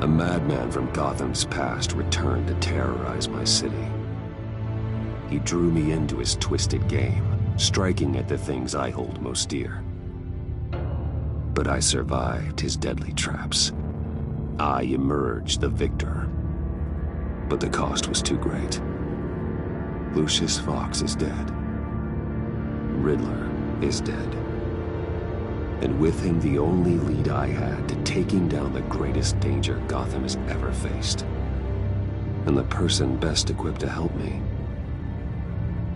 A madman from Gotham's past returned to terrorize my city. He drew me into his twisted game, striking at the things I hold most dear. But I survived his deadly traps. I emerged the victor. But the cost was too great. Lucius Fox is dead. Riddler is dead. And with him the only lead I had to taking down the greatest danger Gotham has ever faced. And the person best equipped to help me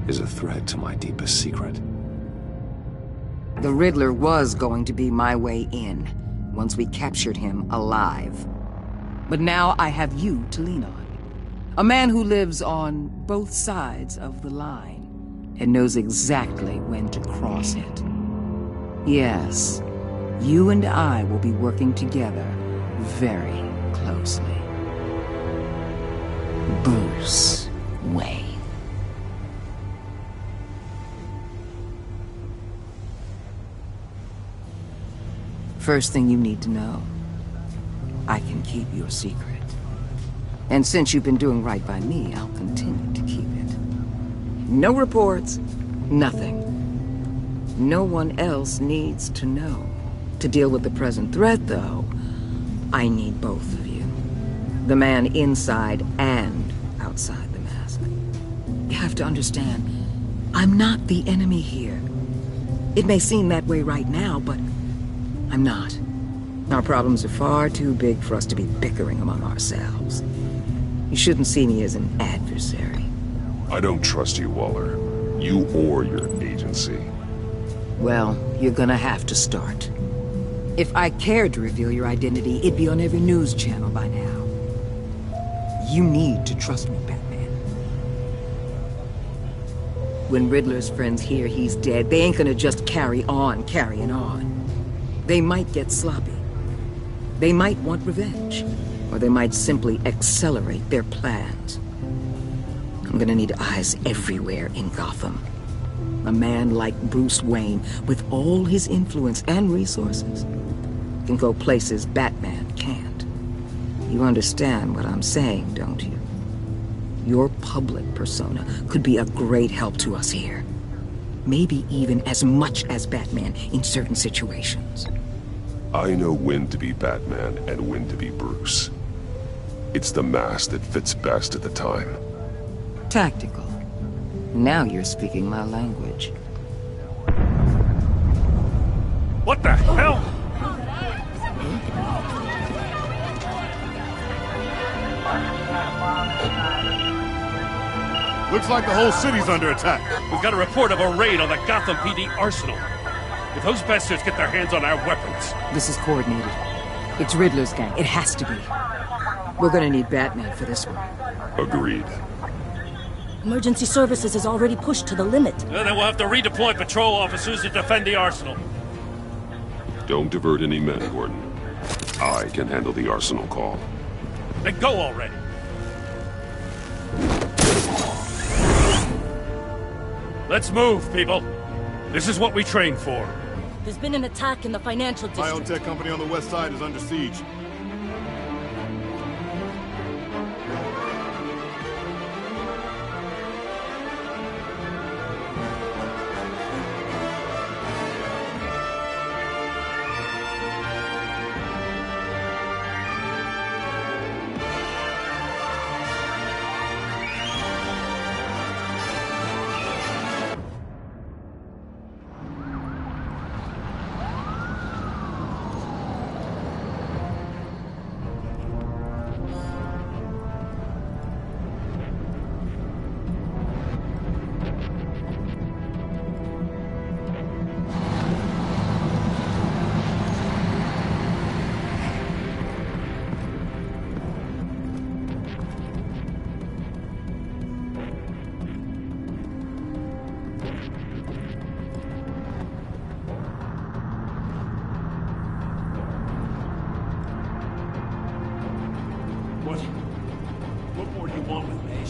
is a threat to my deepest secret. The Riddler was going to be my way in, once we captured him alive. But now I have you to lean on. A man who lives on both sides of the line and knows exactly when to cross it. Yes, you and I will be working together very closely. Bruce Wayne. First thing you need to know, I can keep your secret. And since you've been doing right by me, I'll continue to keep it. No reports, nothing. No one else needs to know. To deal with the present threat, though, I need both of you. The man inside and outside the mask. You have to understand, I'm not the enemy here. It may seem that way right now, but I'm not. Our problems are far too big for us to be bickering among ourselves. You shouldn't see me as an adversary. I don't trust you, Waller. You or your agency. Well, you're gonna have to start. If I cared to reveal your identity, it'd be on every news channel by now. You need to trust me, Batman. When Riddler's friends hear he's dead, they ain't gonna just carry on carrying on. They might get sloppy. They might want revenge. Or they might simply accelerate their plans. I'm gonna need eyes everywhere in Gotham. A man like Bruce Wayne, with all his influence and resources, can go places Batman can't. You understand what I'm saying, don't you? Your public persona could be a great help to us here. Maybe even as much as Batman in certain situations. I know when to be Batman and when to be Bruce. It's the mask that fits best at the time. Tactical. Now you're speaking my language. What the hell? Looks like the whole city's under attack. We've got a report of a raid on the Gotham PD arsenal. If those bastards get their hands on our weapons... This is coordinated. It's Riddler's gang. It has to be. We're gonna need Batman for this one. Agreed. Emergency services is already pushed to the limit. Then we'll have to redeploy patrol officers to defend the arsenal. Don't divert any men, Gordon. I can handle the arsenal call. Then go already. Let's move, people. This is what we trained for. There's been an attack in the financial district. Biotech company on the west side is under siege.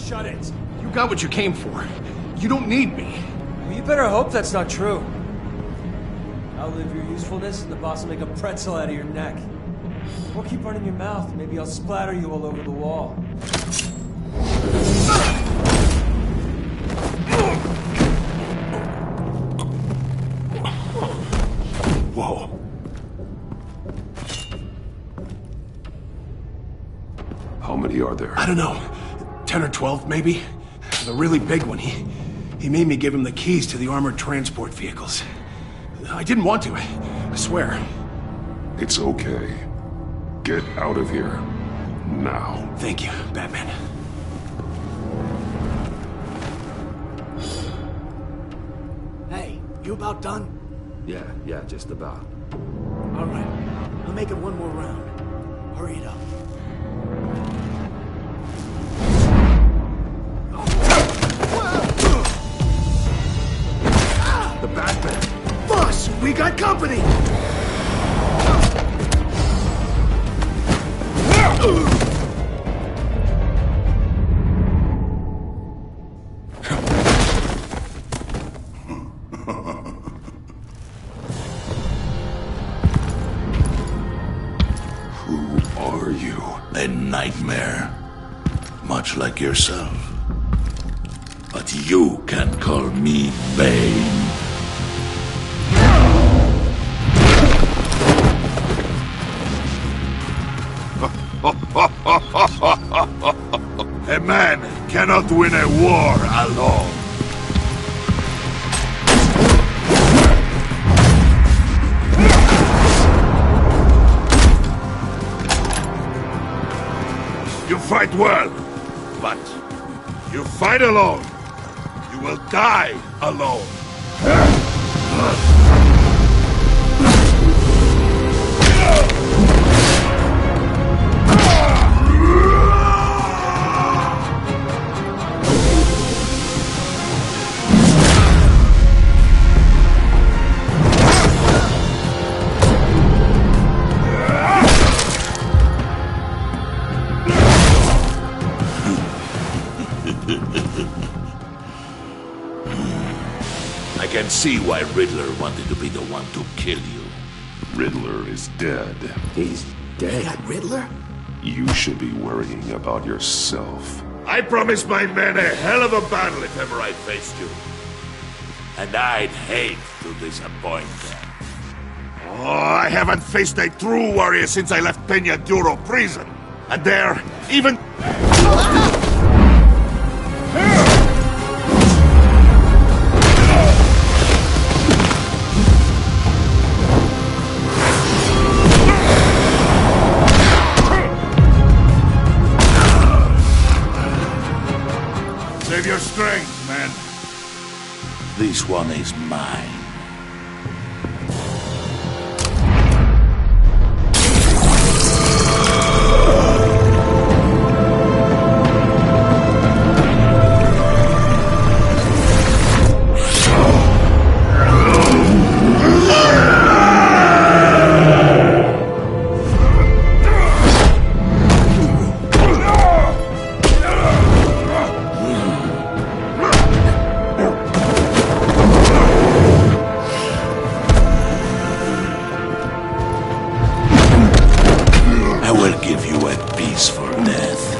Shut it. You got what you came for. You don't need me. Well, you better hope that's not true. Outlive your usefulness, and the boss will make a pretzel out of your neck. Don't keep running your mouth. Maybe I'll splatter you all over the wall. Whoa. How many are there? I don't know. 10 or 12, maybe? The really big one, he made me give him the keys to the armored transport vehicles. I didn't want to, I swear. It's okay. Get out of here. Now. Thank you, Batman. Hey, you about done? Yeah, just about. All right. I'll make it one more round. Hurry it up. The Batman. Boss, we got company! Who are you? A nightmare, much like yourself. But you can call me Bane. A man cannot win a war alone. You fight well, but you fight alone. You will die alone. I can see why Riddler wanted to be the one to kill you. Riddler is dead. He's dead. That Riddler? You should be worrying about yourself. I promised my men a hell of a battle if ever I faced you. And I'd hate to disappoint them. Oh, I haven't faced a true warrior since I left Peña Duro prison. And they're even... Save your strength, man. This one is mine. I will give you a peaceful death,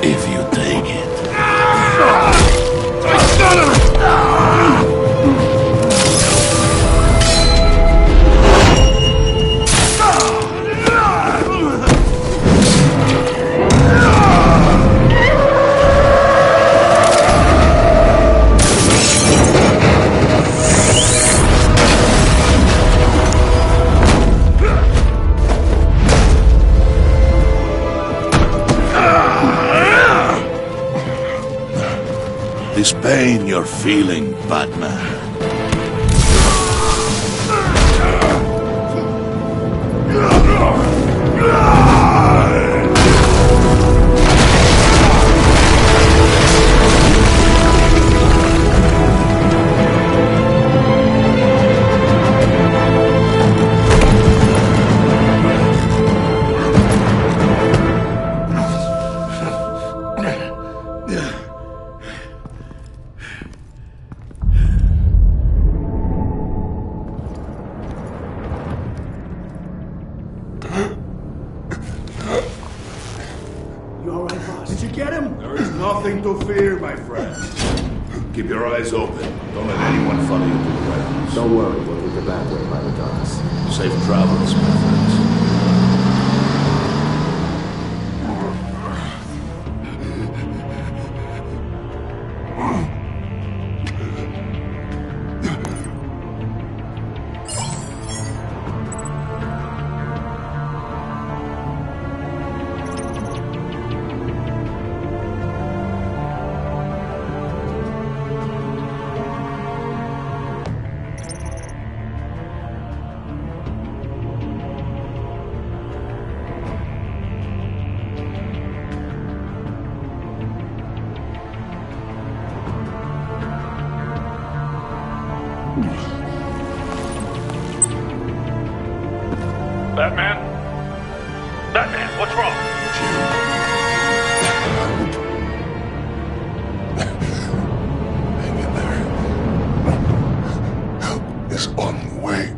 if you take it. This pain you're feeling, Batman. Nothing to fear, my friend. Keep your eyes open. Don't let anyone follow you to the warehouse. Don't worry, we'll take the back way by the docks. Safe travels, my friends. Batman? Batman, what's wrong? Hang in there. Help is on the way.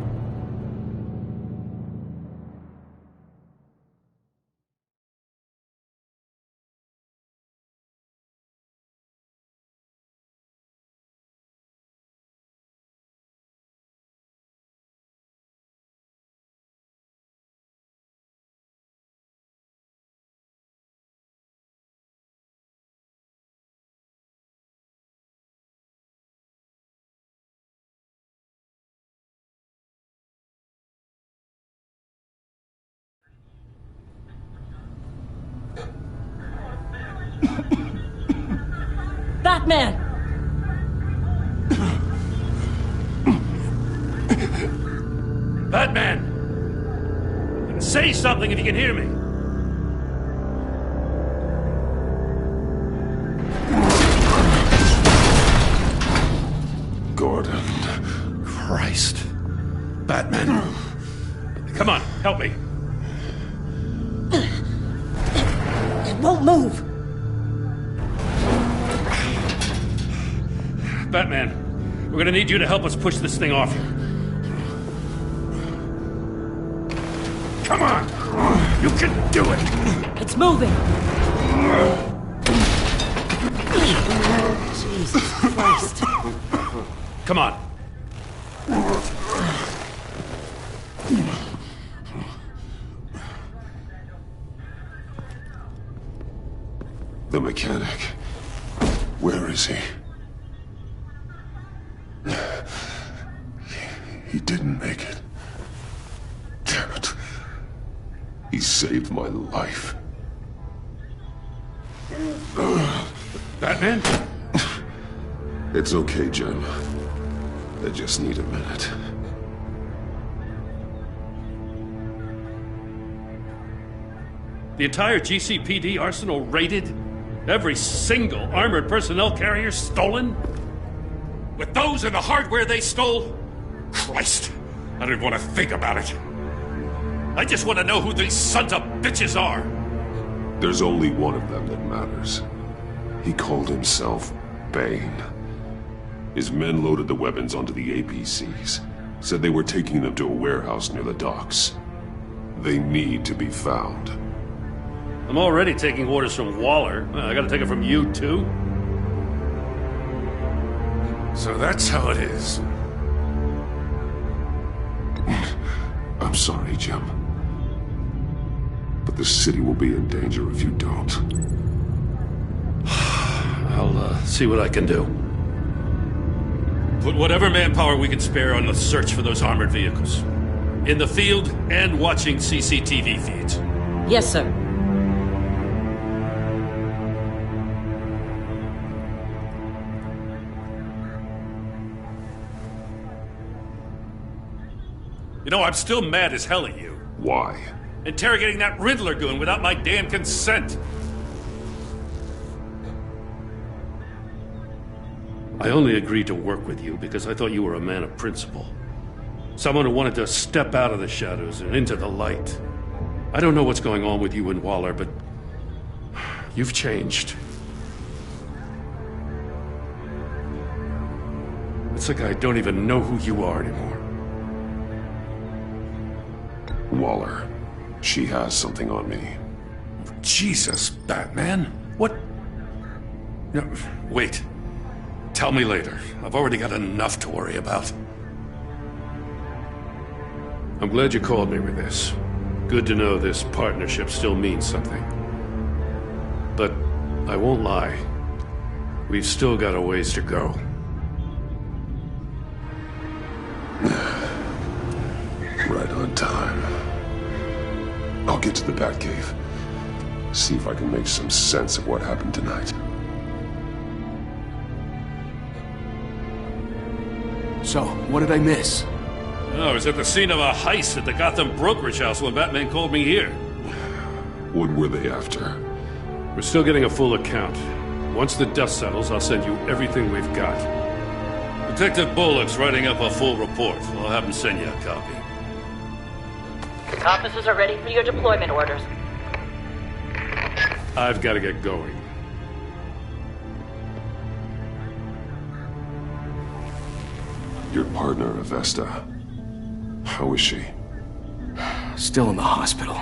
Batman! Batman! Say something if you can hear me. Gordon. Christ. Batman. Come on, help me. It won't move! Batman, we're gonna need you to help us push this thing off you. Come on! You can do it! It's moving! Jesus Christ. Come on. The mechanic. Where is he? He didn't make it. Damn it. He saved my life. Batman? It's okay, Jim. I just need a minute. The entire GCPD arsenal raided? Every single armored personnel carrier stolen? With those and the hardware they stole? Christ! I don't even want to think about it. I just want to know who these sons of bitches are. There's only one of them that matters. He called himself Bane. His men loaded the weapons onto the APCs. Said they were taking them to a warehouse near the docks. They need to be found. I'm already taking orders from Waller. I gotta take it from you, too? So that's how it is. I'm sorry, Jim. But the city will be in danger if you don't. I'll see what I can do. Put whatever manpower we can spare on the search for those armored vehicles. In the field and watching CCTV feeds. Yes, sir. You know, I'm still mad as hell at you. Why? Interrogating that Riddler goon without my damn consent. I only agreed to work with you because I thought you were a man of principle. Someone who wanted to step out of the shadows and into the light. I don't know what's going on with you and Waller, but you've changed. It's like I don't even know who you are anymore. Waller. She has something on me. Jesus, Batman. What? No, wait. Tell me later. I've already got enough to worry about. I'm glad you called me with this. Good to know this partnership still means something. But I won't lie. We've still got a ways to go. Right on time. I'll get to the Batcave. See if I can make some sense of what happened tonight. So, what did I miss? I was at the scene of a heist at the Gotham brokerage house when Batman called me here. What were they after? We're still getting a full account. Once the dust settles, I'll send you everything we've got. Detective Bullock's writing up a full report. I'll have him send you a copy. Officers are ready for your deployment orders. I've got to get going. Your partner, Avesta. How is she? Still in the hospital.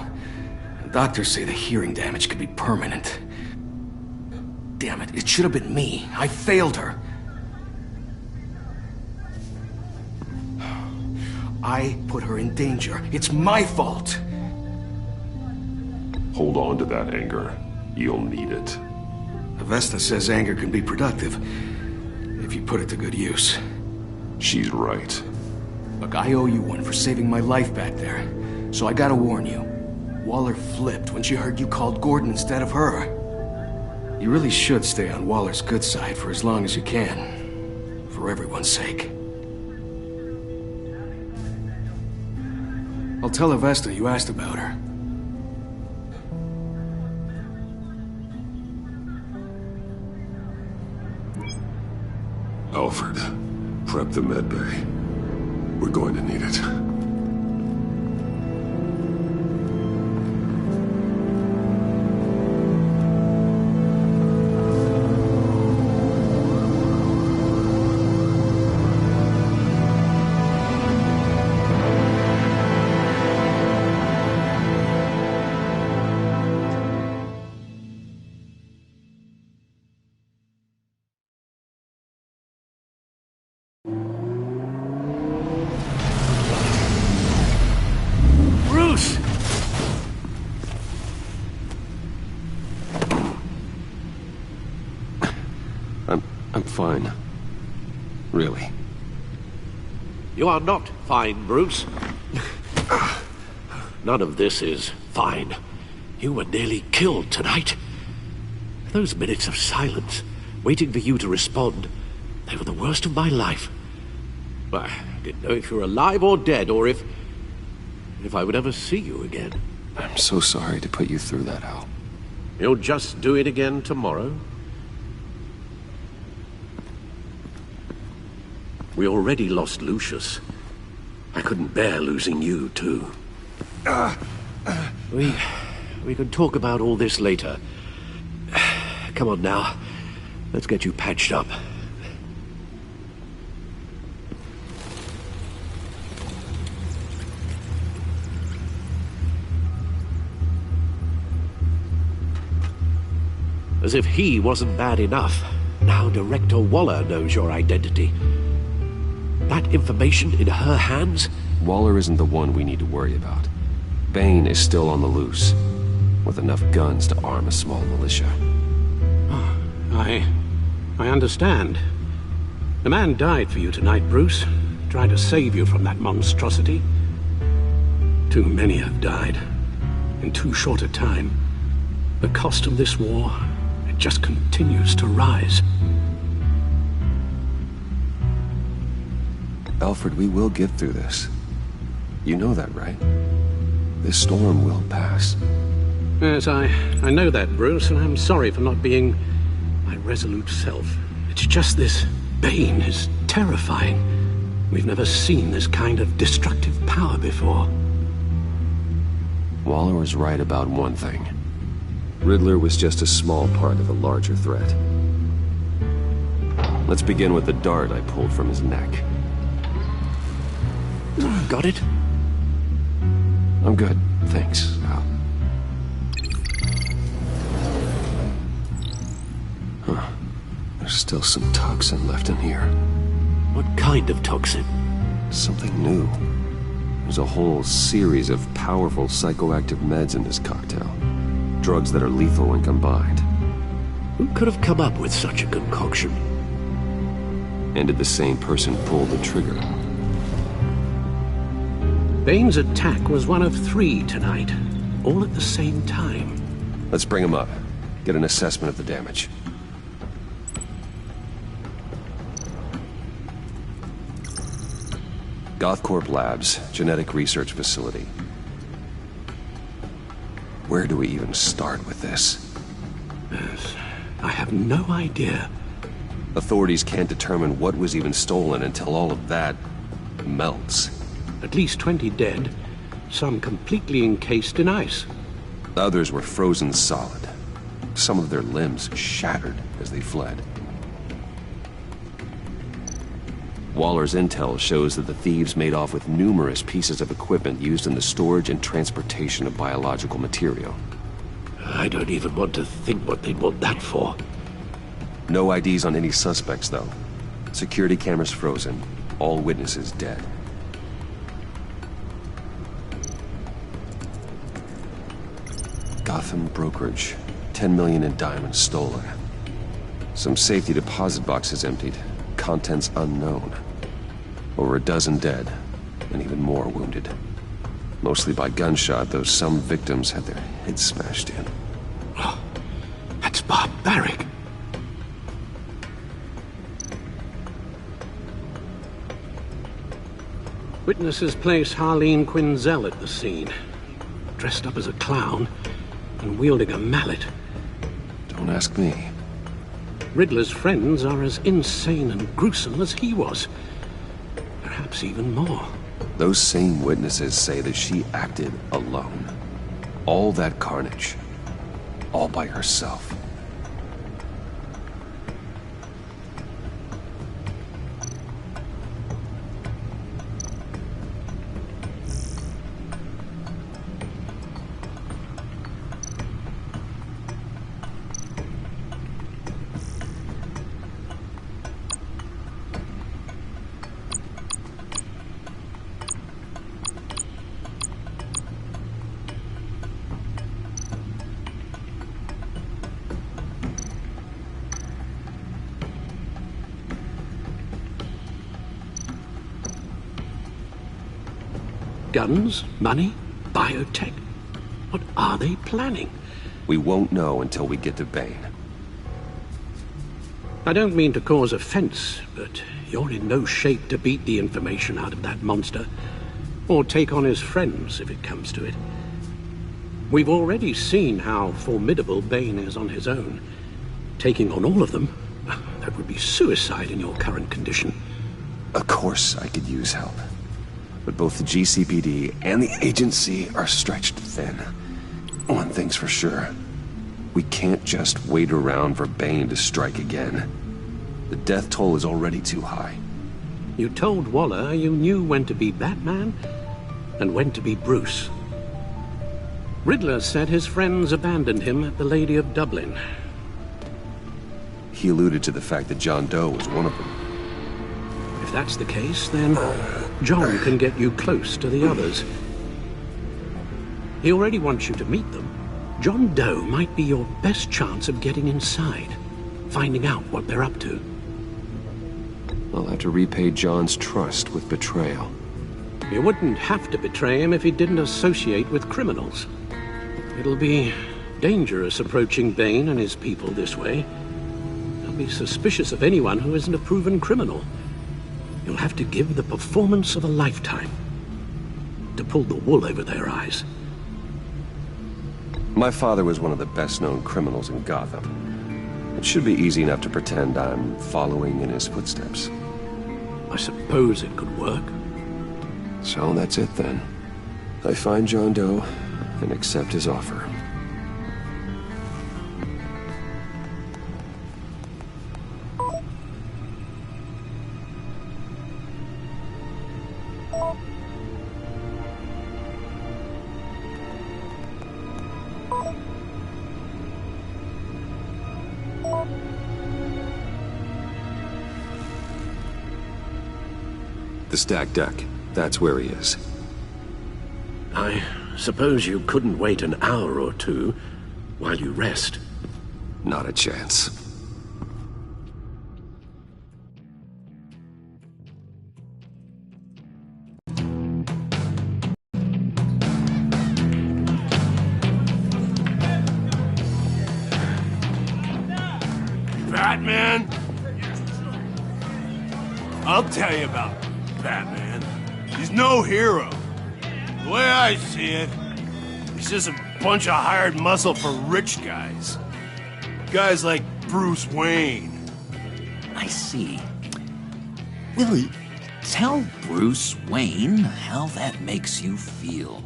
Doctors say the hearing damage could be permanent. Damn it, it should have been me. I failed her. I put her in danger. It's my fault. Hold on to that anger. You'll need it. Avesta says anger can be productive if you put it to good use. She's right. Look, I owe you one for saving my life back there. So I gotta warn you. Waller flipped when she heard you called Gordon instead of her. You really should stay on Waller's good side for as long as you can. For everyone's sake. I'll tell Avesta you asked about her. Alfred, prep the med bay. We're going to need it. I'm fine. Really. You are not fine, Bruce. None of this is fine. You were nearly killed tonight. Those minutes of silence, waiting for you to respond, they were the worst of my life. I didn't know if you were alive or dead, or if I would ever see you again. I'm so sorry to put you through that, Al. You'll just do it again tomorrow? We already lost Lucius. I couldn't bear losing you, too. We can talk about all this later. Come on now. Let's get you patched up. As if he wasn't bad enough, now Director Waller knows your identity. That information in her hands? Waller isn't the one we need to worry about. Bane is still on the loose, with enough guns to arm a small militia. Oh, I understand. The man died for you tonight, Bruce. Tried to save you from that monstrosity. Too many have died, in too short a time. The cost of this war, it just continues to rise. Alfred, we will get through this. You know that, right? This storm will pass. Yes, I know that, Bruce, and I'm sorry for not being my resolute self. It's just this Bane is terrifying. We've never seen this kind of destructive power before. Waller was right about one thing. Riddler was just a small part of a larger threat. Let's begin with the dart I pulled from his neck. Got it? I'm good, thanks, Al. Huh. still some toxin left in here. What kind of toxin? Something new. There's a whole series of powerful psychoactive meds in this cocktail. Drugs that are lethal when combined. Who could have come up with such a concoction? And did the same person pull the trigger? Bane's attack was one of 3 tonight, all at the same time. Let's bring him up. Get an assessment of the damage. Gothcorp Labs, genetic research facility. Where do we even start with this? Yes, I have no idea. Authorities can't determine what was even stolen until all of that melts. At least 20 dead, some completely encased in ice. Others were frozen solid. Some of their limbs shattered as they fled. Waller's intel shows that the thieves made off with numerous pieces of equipment used in the storage and transportation of biological material. I don't even want to think what they'd want that for. No IDs on any suspects, though. Security cameras frozen. All witnesses dead. Gotham brokerage. 10 million in diamonds stolen. Some safety deposit boxes emptied. Contents unknown. Over a dozen dead, and even more wounded. Mostly by gunshot, though some victims had their heads smashed in. Oh, that's barbaric. Witnesses place Harleen Quinzel at the scene, dressed up as a clown and wielding a mallet. Don't ask me. Riddler's friends are as insane and gruesome as he was. Perhaps even more. Those same witnesses say that she acted alone. All that carnage. All by herself. Guns, money, biotech. What are they planning? We won't know until we get to Bane. I don't mean to cause offense, but you're in no shape to beat the information out of that monster, or take on his friends if it comes to it. We've already seen how formidable Bane is on his own. Taking on all of them, that would be suicide in your current condition. Of course I could use help. But both the GCPD and the agency are stretched thin. One thing's for sure. We can't just wait around for Bane to strike again. The death toll is already too high. You told Waller you knew when to be Batman and when to be Bruce. Riddler said his friends abandoned him at the Lady of Dublin. He alluded to the fact that John Doe was one of them. If that's the case, then John can get you close to the others. He already wants you to meet them. John Doe might be your best chance of getting inside, finding out what they're up to. I'll have to repay John's trust with betrayal. You wouldn't have to betray him if he didn't associate with criminals. It'll be dangerous approaching Bane and his people this way. They'll be suspicious of anyone who isn't a proven criminal. You'll have to give the performance of a lifetime to pull the wool over their eyes. My father was one of the best-known criminals in Gotham. It should be easy enough to pretend I'm following in his footsteps. I suppose it could work. So that's it then. I find John Doe and accept his offer. the stacked deck. That's where he is. I suppose you couldn't wait an hour or two while you rest. Not a chance. Batman? I'll tell you about Batman. He's no hero. The way I see it, he's just a bunch of hired muscle for rich guys. Guys like Bruce Wayne. I see. Willie, tell Bruce Wayne how that makes you feel.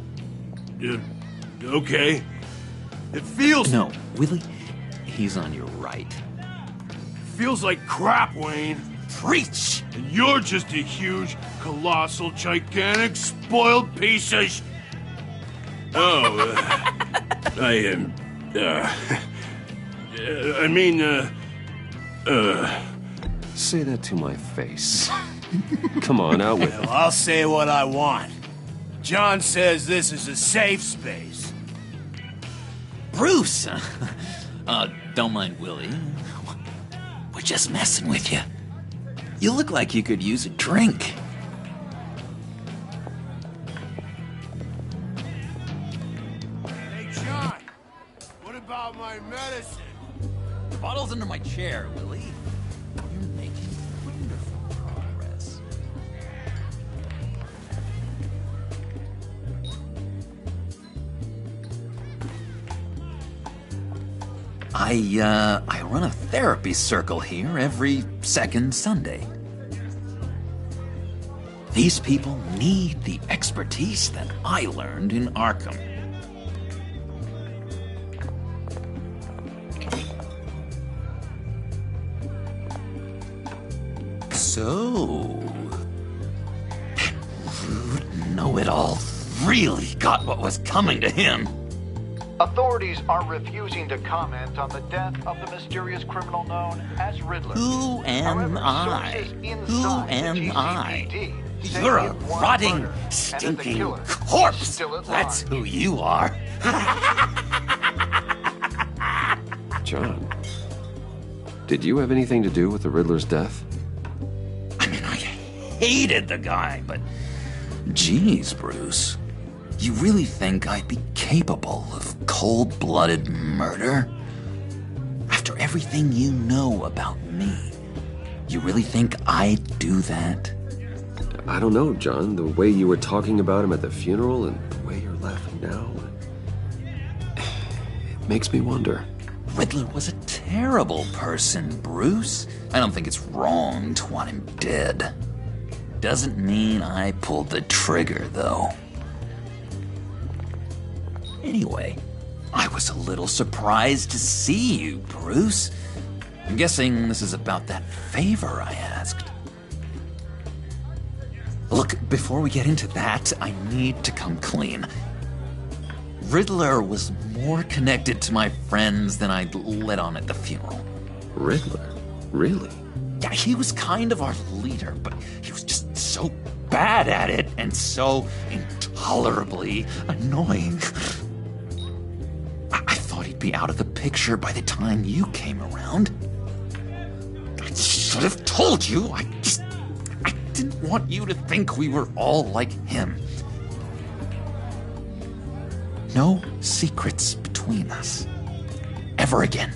Okay. It feels... No, Willie, he's on your right. Feels like crap, Wayne. Preach! And you're just a huge, colossal, gigantic, spoiled piece of Say that to my face. Come on, out with it. Well, I'll say what I want. John says this is a safe space. Bruce! Don't mind Willie. We're just messing with you. You look like you could use a drink. Hey, John. What about my medicine? The bottle's under my chair, Willie. You're making wonderful progress. I run a therapy circle here every second Sunday. These people need the expertise that I learned in Arkham. So, rude know-it-all really got what was coming to him. Authorities are refusing to comment on the death of the mysterious criminal known as Riddler. Who am I? Who am I? You're a rotting, stinking corpse. That's who you are. John, did you have anything to do with the Riddler's death? I mean, I hated the guy, but geez, Bruce. You really think I'd be capable of cold-blooded murder? After everything you know about me, you really think I'd do that? I don't know, John. The way you were talking about him at the funeral and the way you're laughing now... It makes me wonder. Riddler was a terrible person, Bruce. I don't think it's wrong to want him dead. Doesn't mean I pulled the trigger, though. Anyway, I was a little surprised to see you, Bruce. I'm guessing this is about that favor I asked. Look, before we get into that, I need to come clean. Riddler was more connected to my friends than I'd let on at the funeral. Riddler? Really? Yeah, he was kind of our leader, but he was just so bad at it and so intolerably annoying. I thought he'd be out of the picture by the time you came around. I should have told you. I didn't want you to think we were all like him. No secrets between us. Ever again.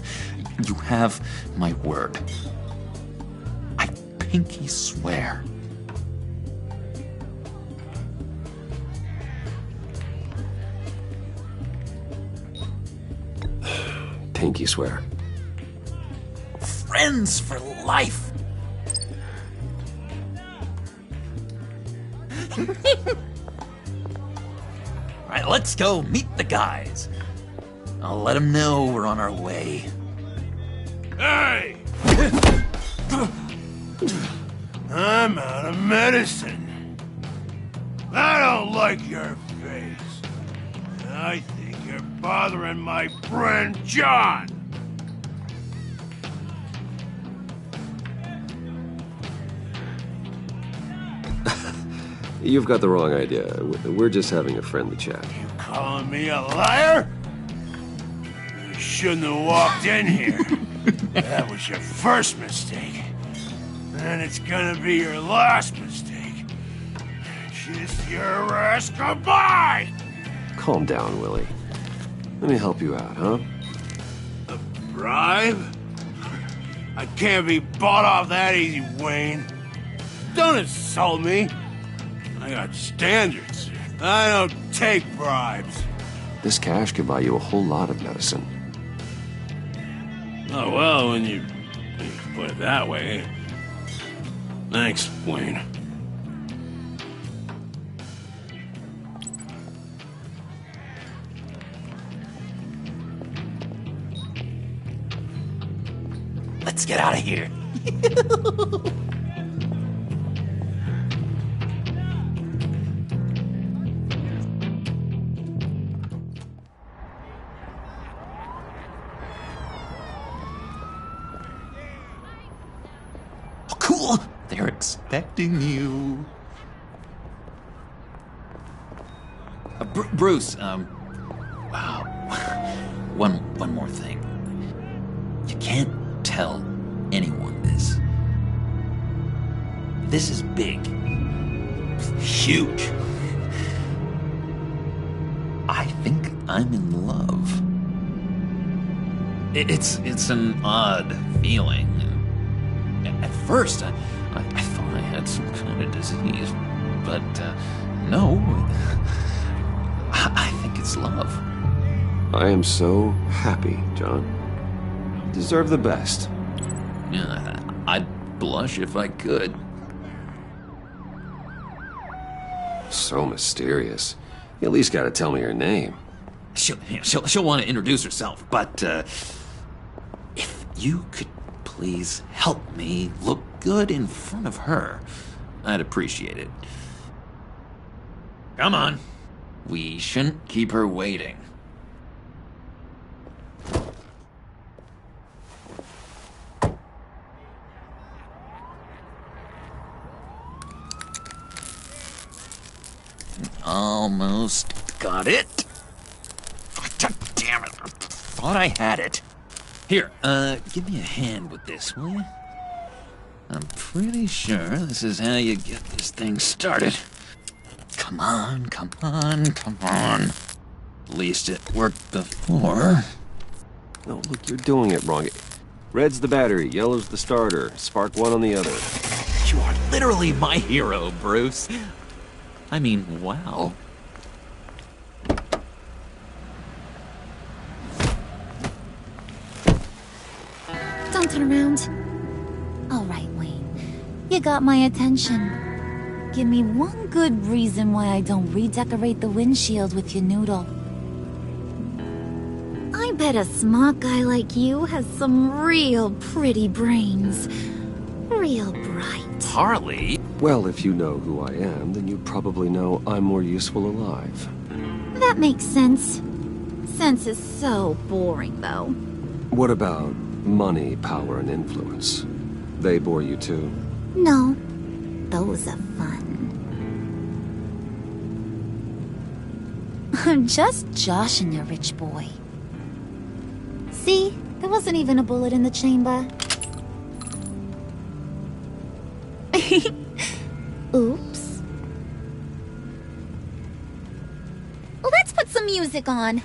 You have my word. I pinky swear. Pinky swear. Friends for life. All right, let's go meet the guys. I'll let them know we're on our way. Hey! I'm out of medicine. I don't like your face. I think you're bothering my friend John. You've got the wrong idea. We're just having a friendly chat. You calling me a liar? You shouldn't have walked in here. That was your first mistake. And it's gonna be your last mistake. Kiss your ass goodbye! Calm down, Willie. Let me help you out, huh? A bribe? I can't be bought off that easy, Wayne. Don't insult me. I got standards. I don't take bribes. This cash could buy you a whole lot of medicine. Oh, well, when you put it that way. Thanks, Wayne. Let's get out of here. Oh, cool. They're expecting you. Bruce, wow. One more thing. You can't tell anyone this. This is big. Huge. I think I'm in love. It's an odd feeling. At first, I thought I had some kind of disease, but no. I think it's love. I am so happy, John. You deserve the best. Yeah, I'd blush if I could. So mysterious. You at least gotta tell me her name. She'll want to introduce herself, but if you could please help me look good in front of her, I'd appreciate it. Come on. We shouldn't keep her waiting. Almost got it. God damn it. I thought I had it. Here, give me a hand with this, will you? I'm pretty sure this is how you get this thing started. Come on, come on, come on. At least it worked before. No, look, you're doing it wrong. Red's the battery, yellow's the starter, spark one on the other. You are literally my hero, Bruce. I mean, wow. Don't turn around. All right, Wayne. You got my attention. Give me one good reason why I don't redecorate the windshield with your noodle. I bet a smart guy like you has some real pretty brains. Real bright. Harley? Well, if you know who I am, then you probably know I'm more useful alive. That makes sense. Sense is so boring, though. What about money, power, and influence? They bore you too? No. Those are fun. I'm just joshing you, rich boy. See? There wasn't even a bullet in the chamber. Oops. Let's put some music on.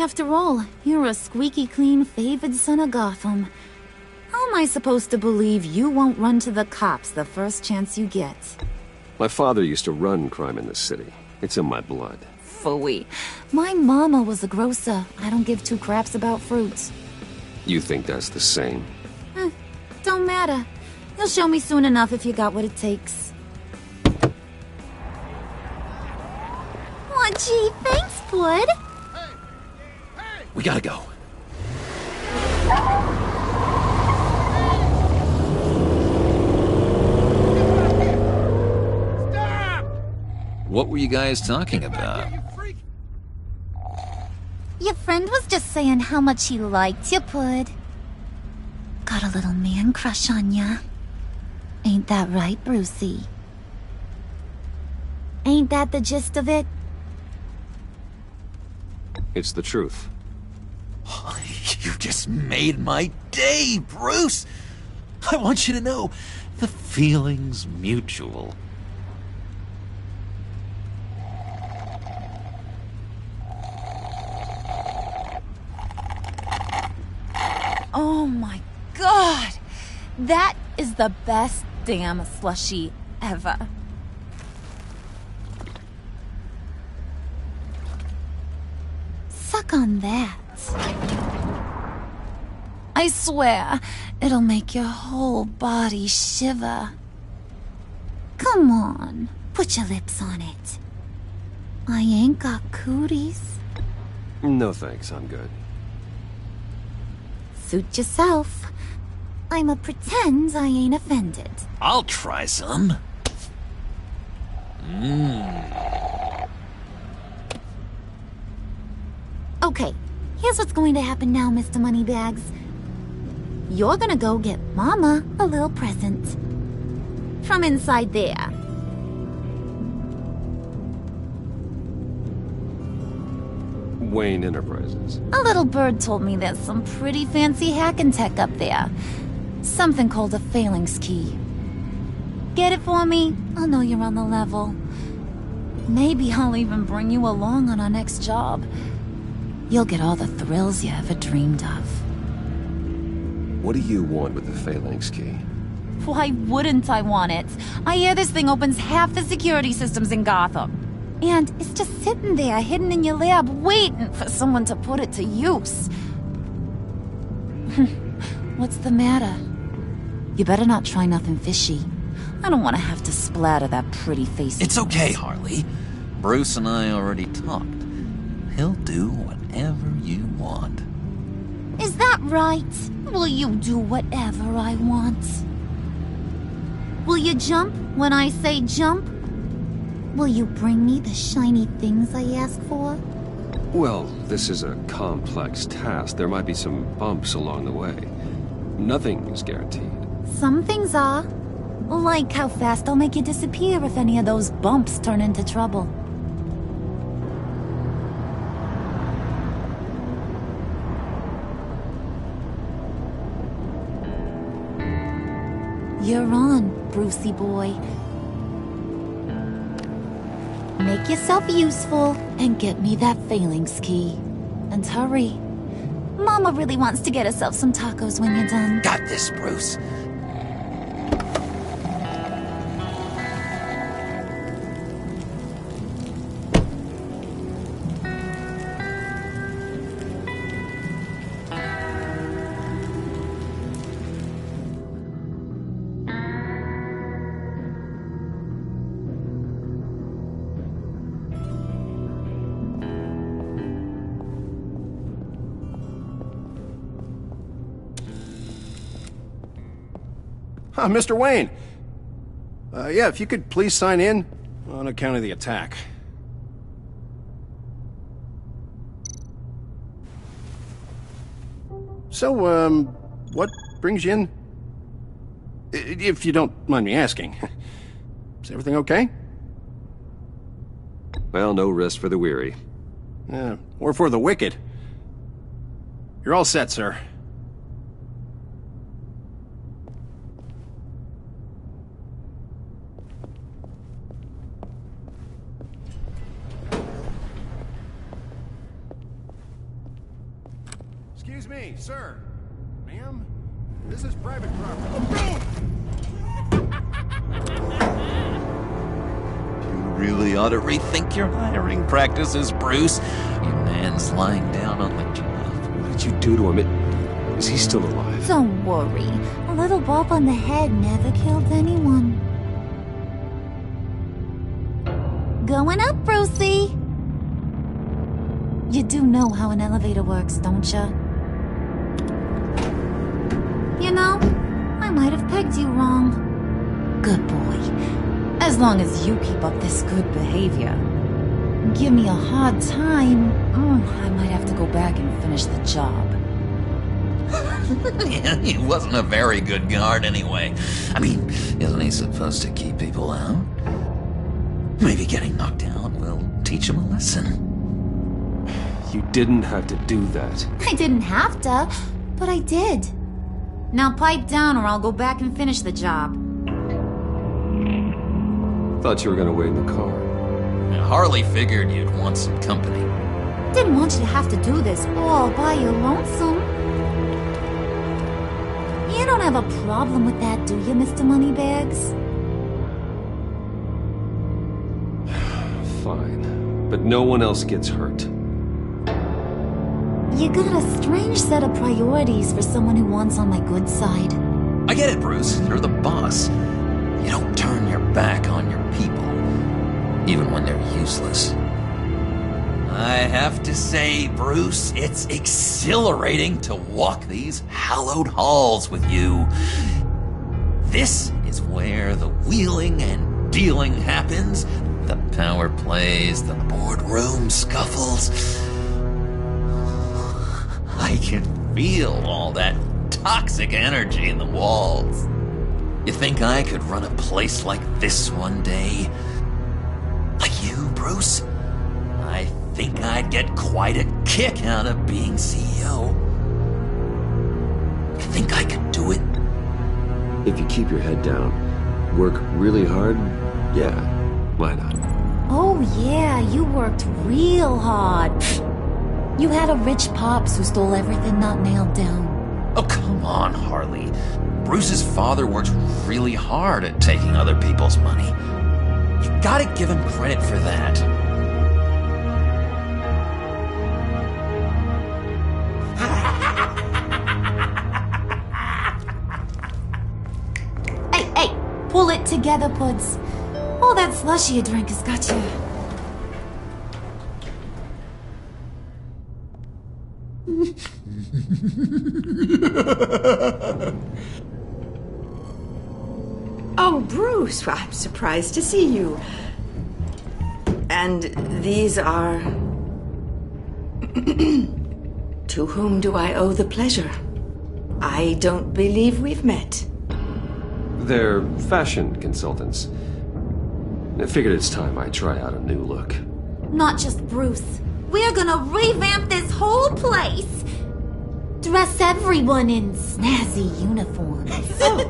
After all, you're a squeaky clean favored son of Gotham. How am I supposed to believe you won't run to the cops the first chance you get? My father used to run crime in this city. It's in my blood. Phooey. My mama was a grocer. I don't give two craps about fruits. You think that's the same? Don't matter. You'll show me soon enough if you got what it takes. Aw, gee, thanks, bud. We gotta go. What were you guys talking about? Your friend was just saying how much he liked you, Pud. Got a little man crush on ya. Ain't that right, Brucey? Ain't that the gist of it? It's the truth. You just made my day, Bruce! I want you to know, the feeling's mutual. Oh my god! That is the best damn slushie ever. Suck on that. I swear, it'll make your whole body shiver. Come on, put your lips on it. I ain't got cooties. No thanks, I'm good. Suit yourself. I'ma pretend I ain't offended. I'll try some. Okay, here's what's going to happen now, Mr. Moneybags. You're gonna go get Mama a little present. From inside there. Wayne Enterprises. A little bird told me there's some pretty fancy hacking tech up there. Something called a phalanx key. Get it for me? I'll know you're on the level. Maybe I'll even bring you along on our next job. You'll get all the thrills you ever dreamed of. What do you want with the phalanx key? Why wouldn't I want it? I hear this thing opens half the security systems in Gotham. And it's just sitting there, hidden in your lab, waiting for someone to put it to use. What's the matter? You better not try nothing fishy. I don't want to have to splatter that pretty face. It's okay, Harley. Bruce and I already talked. He'll do whatever you want. Is that right? Will you do whatever I want? Will you jump when I say jump? Will you bring me the shiny things I ask for? Well, this is a complex task. There might be some bumps along the way. Nothing is guaranteed. Some things are. Like how fast I'll make you disappear if any of those bumps turn into trouble. You're on, Brucey boy. Make yourself useful and get me that phalanx key. And hurry. Mama really wants to get herself some tacos when you're done. Got this, Bruce. Mr. Wayne. Yeah, if you could please sign in on account of the attack. So, what brings you in? If you don't mind me asking. Is everything okay? Well, no rest for the weary. Or for the wicked. You're all set, sir. Excuse me, sir. Ma'am? This is private property. You really ought to rethink your hiring practices, Bruce. Your man's lying down on the job. What did you do to him? Is he still alive? Don't worry. A little bump on the head never killed anyone. Going up, Brucey! You do know how an elevator works, don't ya? You know, I might have pegged you wrong. Good boy. As long as you keep up this good behavior. Give me a hard time, I might have to go back and finish the job. Yeah, he wasn't a very good guard anyway. I mean, isn't he supposed to keep people out? Maybe getting knocked out will teach him a lesson. You didn't have to do that. I didn't have to, but I did. Now pipe down or I'll go back and finish the job. Thought you were gonna wait in the car. Harley figured you'd want some company. Didn't want you to have to do this all by your lonesome. You don't have a problem with that, do you, Mr. Moneybags? Fine. But no one else gets hurt. You got a strange set of priorities for someone who wants on my good side. I get it, Bruce. You're the boss. You don't turn your back on your people, even when they're useless. I have to say, Bruce, it's exhilarating to walk these hallowed halls with you. This is where the wheeling and dealing happens, the power plays, the boardroom scuffles. I can feel all that toxic energy in the walls. You think I could run a place like this one day? Like you, Bruce? I think I'd get quite a kick out of being CEO. You think I could do it? If you keep your head down, work really hard, yeah, why not? Oh yeah, you worked real hard. You had a rich pops who stole everything not nailed down. Oh, come on, Harley. Bruce's father worked really hard at taking other people's money. You gotta give him credit for that. Hey, pull it together, Puds. All that slushy you drink has got you. Oh, Bruce, I'm surprised to see you. And these are... To whom do I owe the pleasure? I don't believe we've met. They're fashion consultants. I figured it's time I try out a new look. Not just Bruce. We're gonna revamp this whole place. Dress everyone in snazzy uniforms. Oh.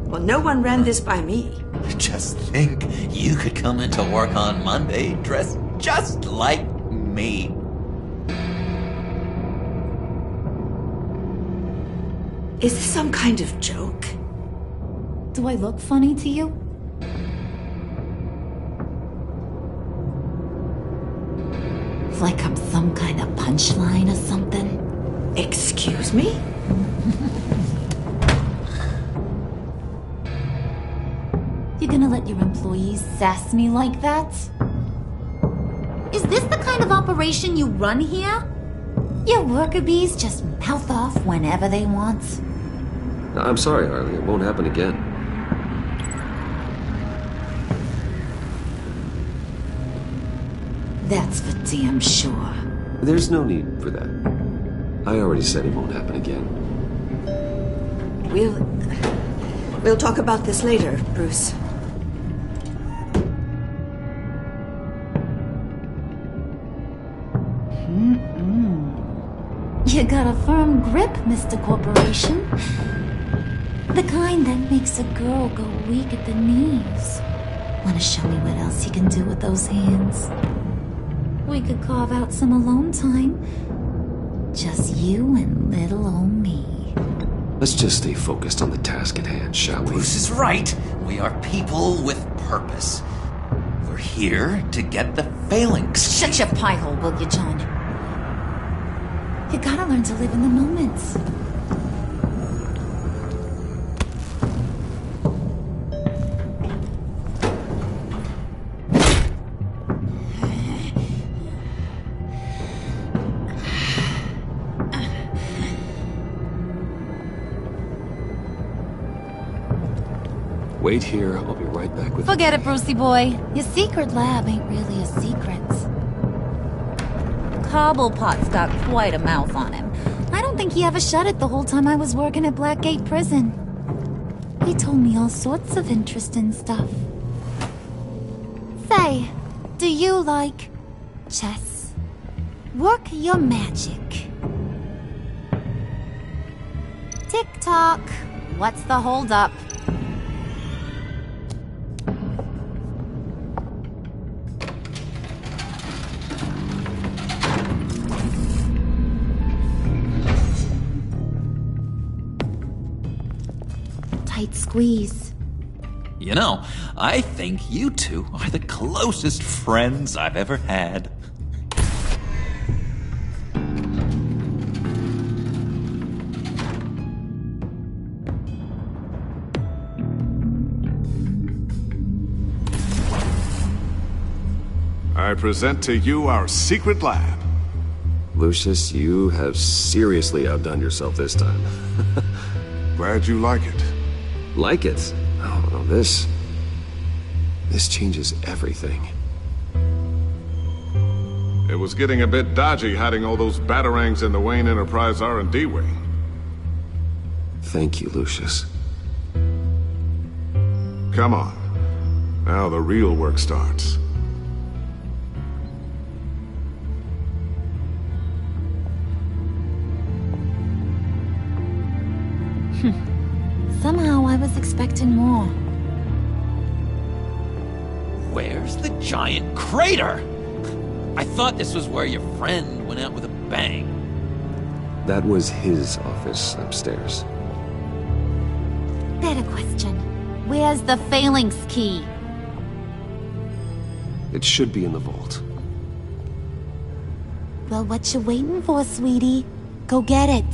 Well, no one ran this by me. Just think, you could come into work on Monday dressed just like me. Is this some kind of joke? Do I look funny to you? Like I'm some kind of punchline or something? Excuse me? You gonna let your employees sass me like that? Is this the kind of operation you run here? Your worker bees just mouth off whenever they want. I'm sorry, Harley. It won't happen again. That's for damn sure. There's no need for that. I already said it won't happen again. We'll talk about this later, Bruce. You got a firm grip, Mr. Corporation. The kind that makes a girl go weak at the knees. Wanna show me what else you can do with those hands? We could carve out some alone time. Just you and little old me. Let's just stay focused on the task at hand, shall we? Bruce is right. We are people with purpose. We're here to get the phalanx. Shut your pie hole, will you, John? You gotta learn to live in the moments. Wait here, I'll be right back with Forget it, Brucey boy. Your secret lab ain't really a secret. Cobblepot's got quite a mouth on him. I don't think he ever shut it the whole time I was working at Blackgate Prison. He told me all sorts of interesting stuff. Say, do you like chess? Work your magic. Tick-tock. What's the holdup? Tight squeeze. You know, I think you two are the closest friends I've ever had. I present to you our secret lab. Lucius, you have seriously outdone yourself this time. Glad you like it. Like it? Oh, no, this changes everything. It was getting a bit dodgy hiding all those batarangs in the Wayne Enterprise R&D wing. Thank you, Lucius. Come on. Now the real work starts. Somehow I was expecting more. Where's the giant crater? I thought this was where your friend went out with a bang. That was his office upstairs. Better question. Where's the phalanx key? It should be in the vault. Well, what you waiting for, sweetie? Go get it.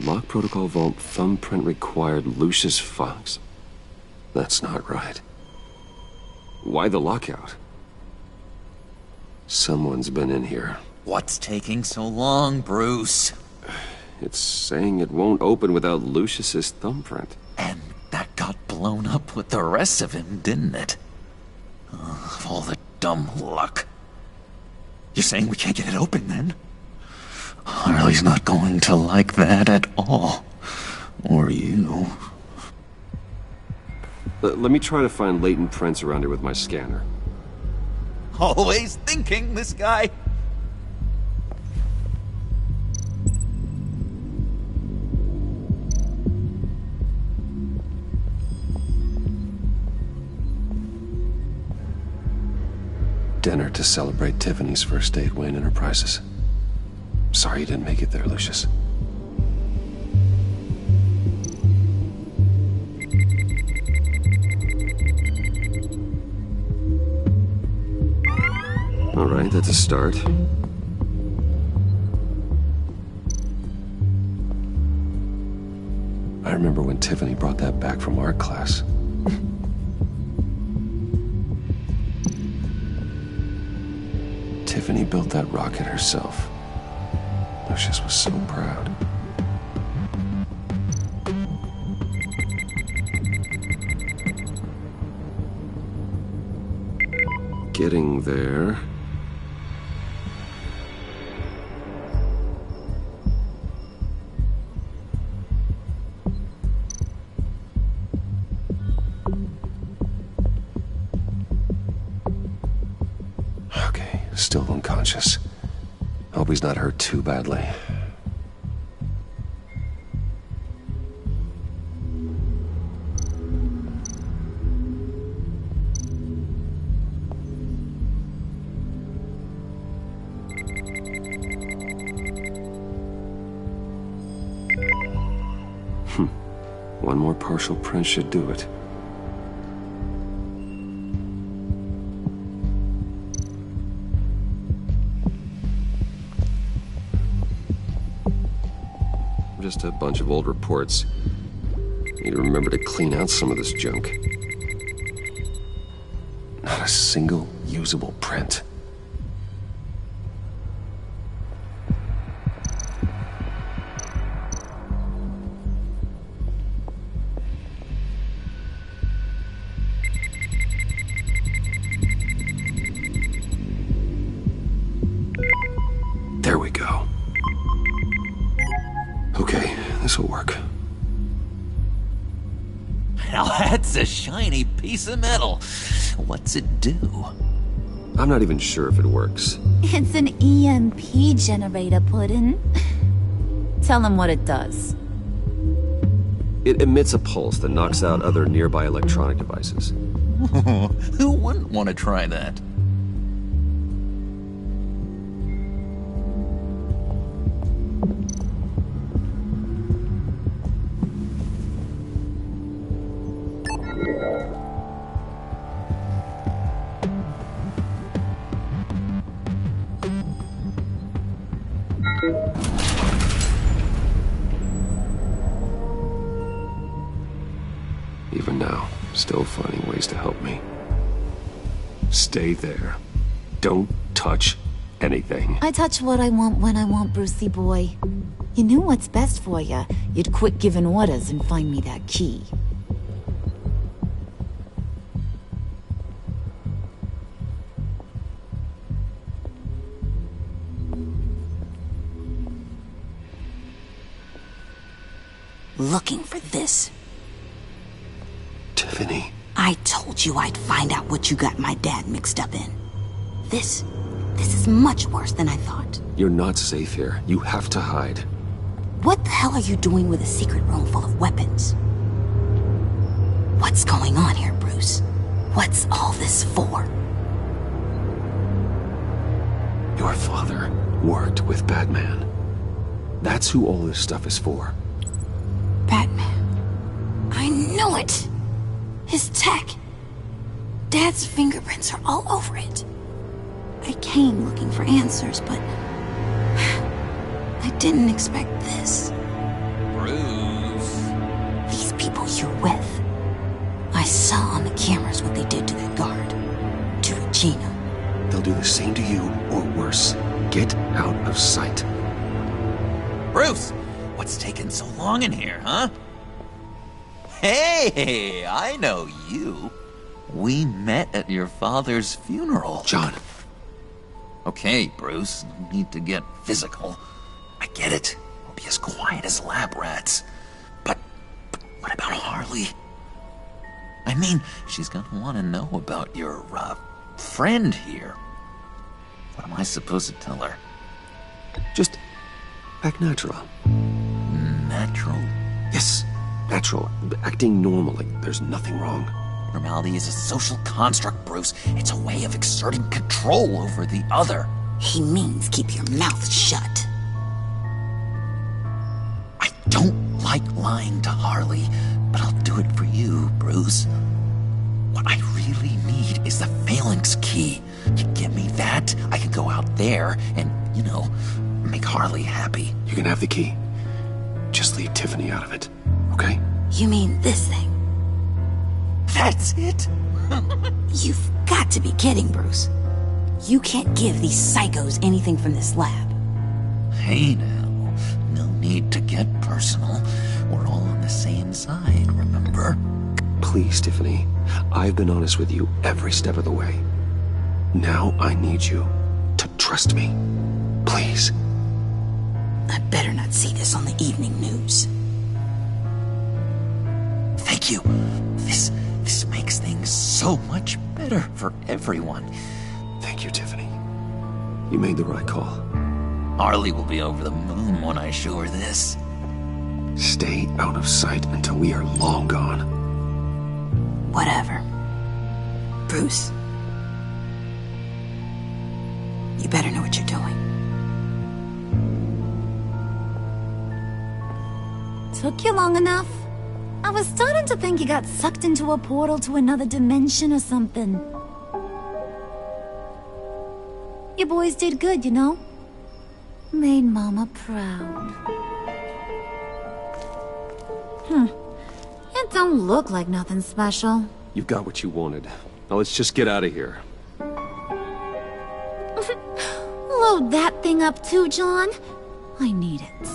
Lock protocol vault thumbprint required Lucius Fox. That's not right. Why the lockout? Someone's been in here. What's taking so long, Bruce? It's saying it won't open without Lucius's thumbprint. And that got blown up with the rest of him, didn't it? All the dumb luck. You're saying we can't get it open, then? Harley's not going to like that at all. Or you. Let me try to find latent prints around here with my scanner. Always thinking, this guy. Dinner to celebrate Tiffany's first date, Wayne Enterprises. Sorry you didn't make it there, Lucius. All right, that's a start. I remember when Tiffany brought that back from art class. Tiffany built that rocket herself. Lucius was so proud. Getting there. Still unconscious. Hope he's not hurt too badly. One more partial print should do it. Just a bunch of old reports. Need to remember to clean out some of this junk. Not a single usable print. There we go. Okay, this'll work. Now that's a shiny piece of metal. What's it do? I'm not even sure if it works. It's an EMP generator, Puddin'. Tell him what it does. It emits a pulse that knocks out other nearby electronic devices. Who wouldn't want to try that? Even now, still finding ways to help me. Stay there. Don't touch anything. I touch what I want when I want, Brucey boy. You knew what's best for you. You'd quit giving orders and find me that key. Looking for this. Tiffany. I told you I'd find out what you got my dad mixed up in. This is much worse than I thought. You're not safe here. You have to hide. What the hell are you doing with a secret room full of weapons? What's going on here, Bruce? What's all this for? Your father worked with Batman. That's who all this stuff is for. Batman. I knew it! His tech. Dad's fingerprints are all over it. I came looking for answers, but I didn't expect this. Bruce. These people you're with. I saw on the cameras what they did to that guard. To Regina. They'll do the same to you, or worse. Get out of sight. Bruce, what's taking so long in here, huh? Hey, I know you. We met at your father's funeral. John. Okay, Bruce, no need to get physical. I get it. We'll be as quiet as lab rats. But what about Harley? I mean, she's gonna want to know about your, friend here. What am I supposed to tell her? Just act natural. Natural? Yes, natural. Acting normally. There's nothing wrong. Normality is a social construct, Bruce. It's a way of exerting control over the other. He means keep your mouth shut. I don't like lying to Harley, but I'll do it for you, Bruce. What I really need is the phalanx key. You give me that, I can go out there and, make Harley happy. You can have the key. Just leave Tiffany out of it, okay? You mean this thing? That's it? You've got to be kidding, Bruce. You can't give these psychos anything from this lab. Hey now, no need to get personal. We're all on the same side, remember? Please, Tiffany. I've been honest with you every step of the way. Now I need you to trust me. Please. I better not see this on the evening news. Thank you. This makes things so much better for everyone. Thank you, Tiffany. You made the right call. Harley will be over the moon when I show her this. Stay out of sight until we are long gone. Whatever. Bruce. You better know what you're doing. Took you long enough? I was starting to think you got sucked into a portal to another dimension or something. You boys did good, you know? Made Mama proud. It don't look like nothing special. You've got what you wanted. Now let's just get out of here. Load that thing up too, John. I need it.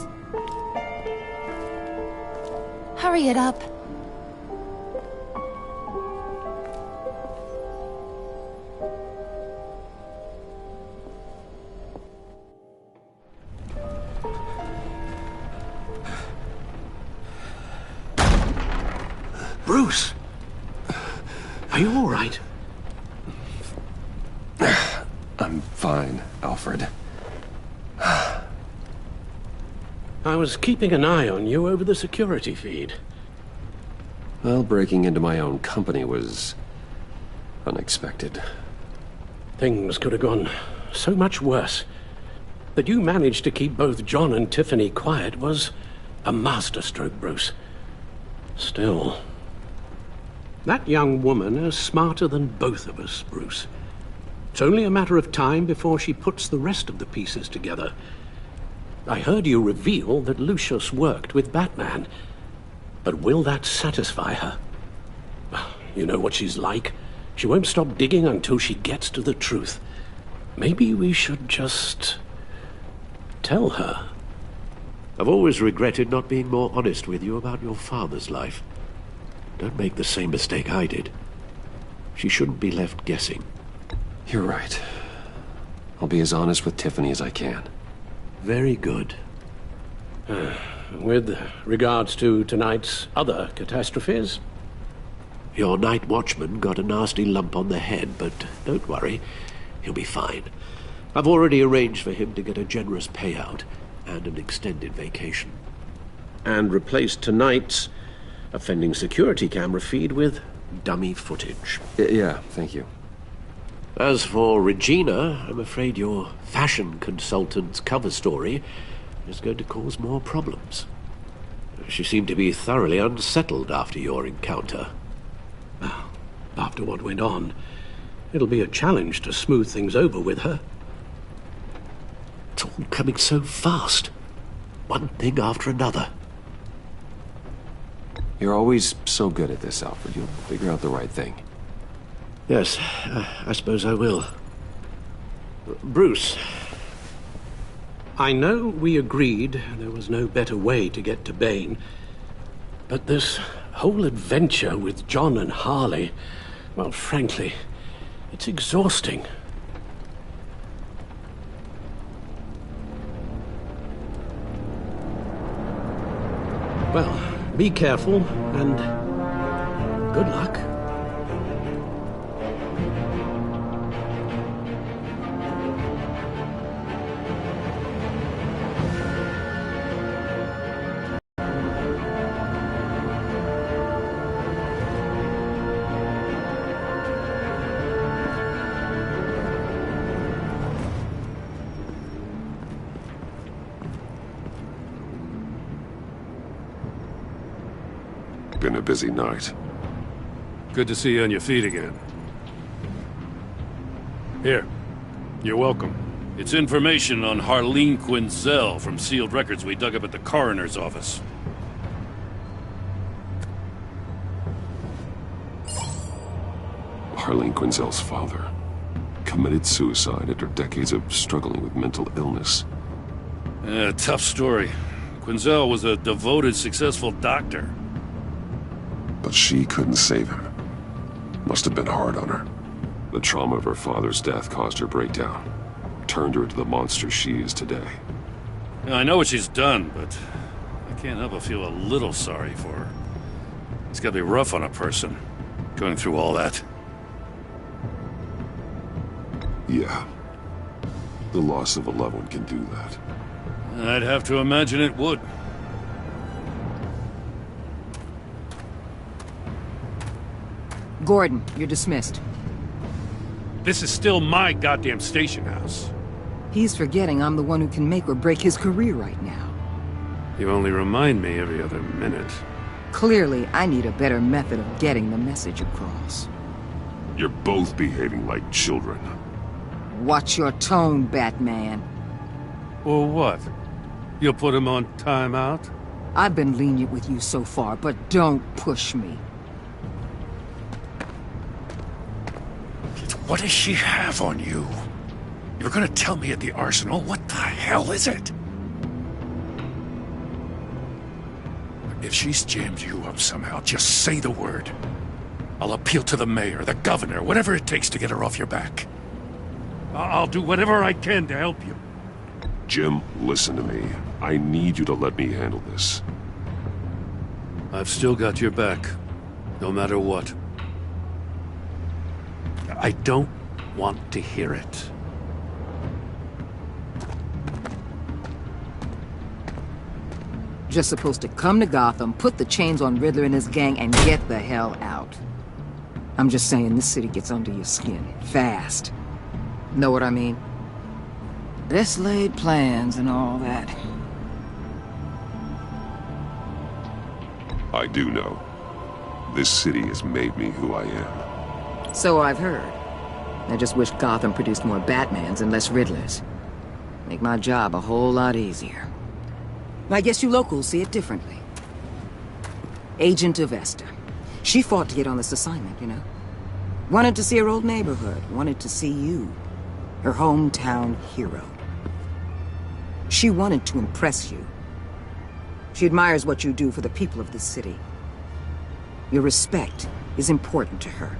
Hurry it up. Bruce! Are you all right? I'm fine, Alfred. I was keeping an eye on you over the security feed. Well, breaking into my own company was unexpected. Things could have gone so much worse. That you managed to keep both John and Tiffany quiet was a masterstroke, Bruce. Still, that young woman is smarter than both of us, Bruce. It's only a matter of time before she puts the rest of the pieces together. I heard you reveal that Lucius worked with Batman. But will that satisfy her? You know what she's like. She won't stop digging until she gets to the truth. Maybe we should just tell her. I've always regretted not being more honest with you about your father's life. Don't make the same mistake I did. She shouldn't be left guessing. You're right. I'll be as honest with Tiffany as I can. Very good. With regards to tonight's other catastrophes? Your night watchman got a nasty lump on the head, but don't worry. He'll be fine. I've already arranged for him to get a generous payout and an extended vacation. And replaced tonight's offending security camera feed with dummy footage. Yeah, thank you. As for Regina, I'm afraid your fashion consultant's cover story is going to cause more problems. She seemed to be thoroughly unsettled after your encounter. Well, after what went on, it'll be a challenge to smooth things over with her. It's all coming so fast. One thing after another. You're always so good at this, Alfred. You'll figure out the right thing. Yes, I suppose I will. Bruce, I know we agreed there was no better way to get to Bane, but this whole adventure with John and Harley, well, frankly, it's exhausting. Well, be careful, and good luck. Been a busy night. Good to see you on your feet again. Here. You're welcome. It's information on Harleen Quinzel from sealed records we dug up at the coroner's office. Harleen Quinzel's father committed suicide after decades of struggling with mental illness. Tough story. Quinzel was a devoted, successful doctor. But she couldn't save him. Must have been hard on her. The trauma of her father's death caused her breakdown. Turned her into the monster she is today. Now, I know what she's done, but I can't help but feel a little sorry for her. It's gotta be rough on a person, going through all that. Yeah. The loss of a loved one can do that. I'd have to imagine it would. Gordon, you're dismissed. This is still my goddamn station house. He's forgetting I'm the one who can make or break his career right now. You only remind me every other minute. Clearly, I need a better method of getting the message across. You're both behaving like children. Watch your tone, Batman. Or what? You'll put him on timeout? I've been lenient with you so far, but don't push me. What does she have on you? You were gonna tell me at the arsenal? What the hell is it? If she's jammed you up somehow, just say the word. I'll appeal to the mayor, the governor, whatever it takes to get her off your back. I'll do whatever I can to help you. Jim, listen to me. I need you to let me handle this. I've still got your back, no matter what. I don't want to hear it. Just supposed to come to Gotham, put the chains on Riddler and his gang, and get the hell out. I'm just saying, this city gets under your skin. Fast. Know what I mean? Best laid plans and all that. I do know. This city has made me who I am. So I've heard. I just wish Gotham produced more Batmans and less Riddlers. Make my job a whole lot easier. I guess you locals see it differently. Agent Avesta. She fought to get on this assignment, you know? Wanted to see her old neighborhood. Wanted to see you. Her hometown hero. She wanted to impress you. She admires what you do for the people of this city. Your respect is important to her.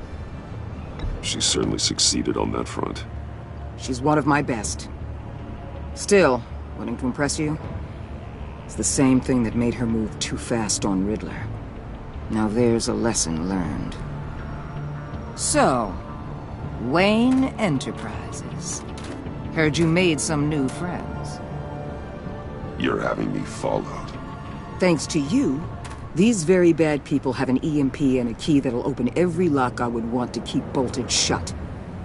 She certainly succeeded on that front. She's one of my best. Still, wanting to impress you? It's the same thing that made her move too fast on Riddler. Now there's a lesson learned. So, Wayne Enterprises. Heard you made some new friends. You're having me followed. Thanks to you, these very bad people have an EMP and a key that'll open every lock I would want to keep bolted shut.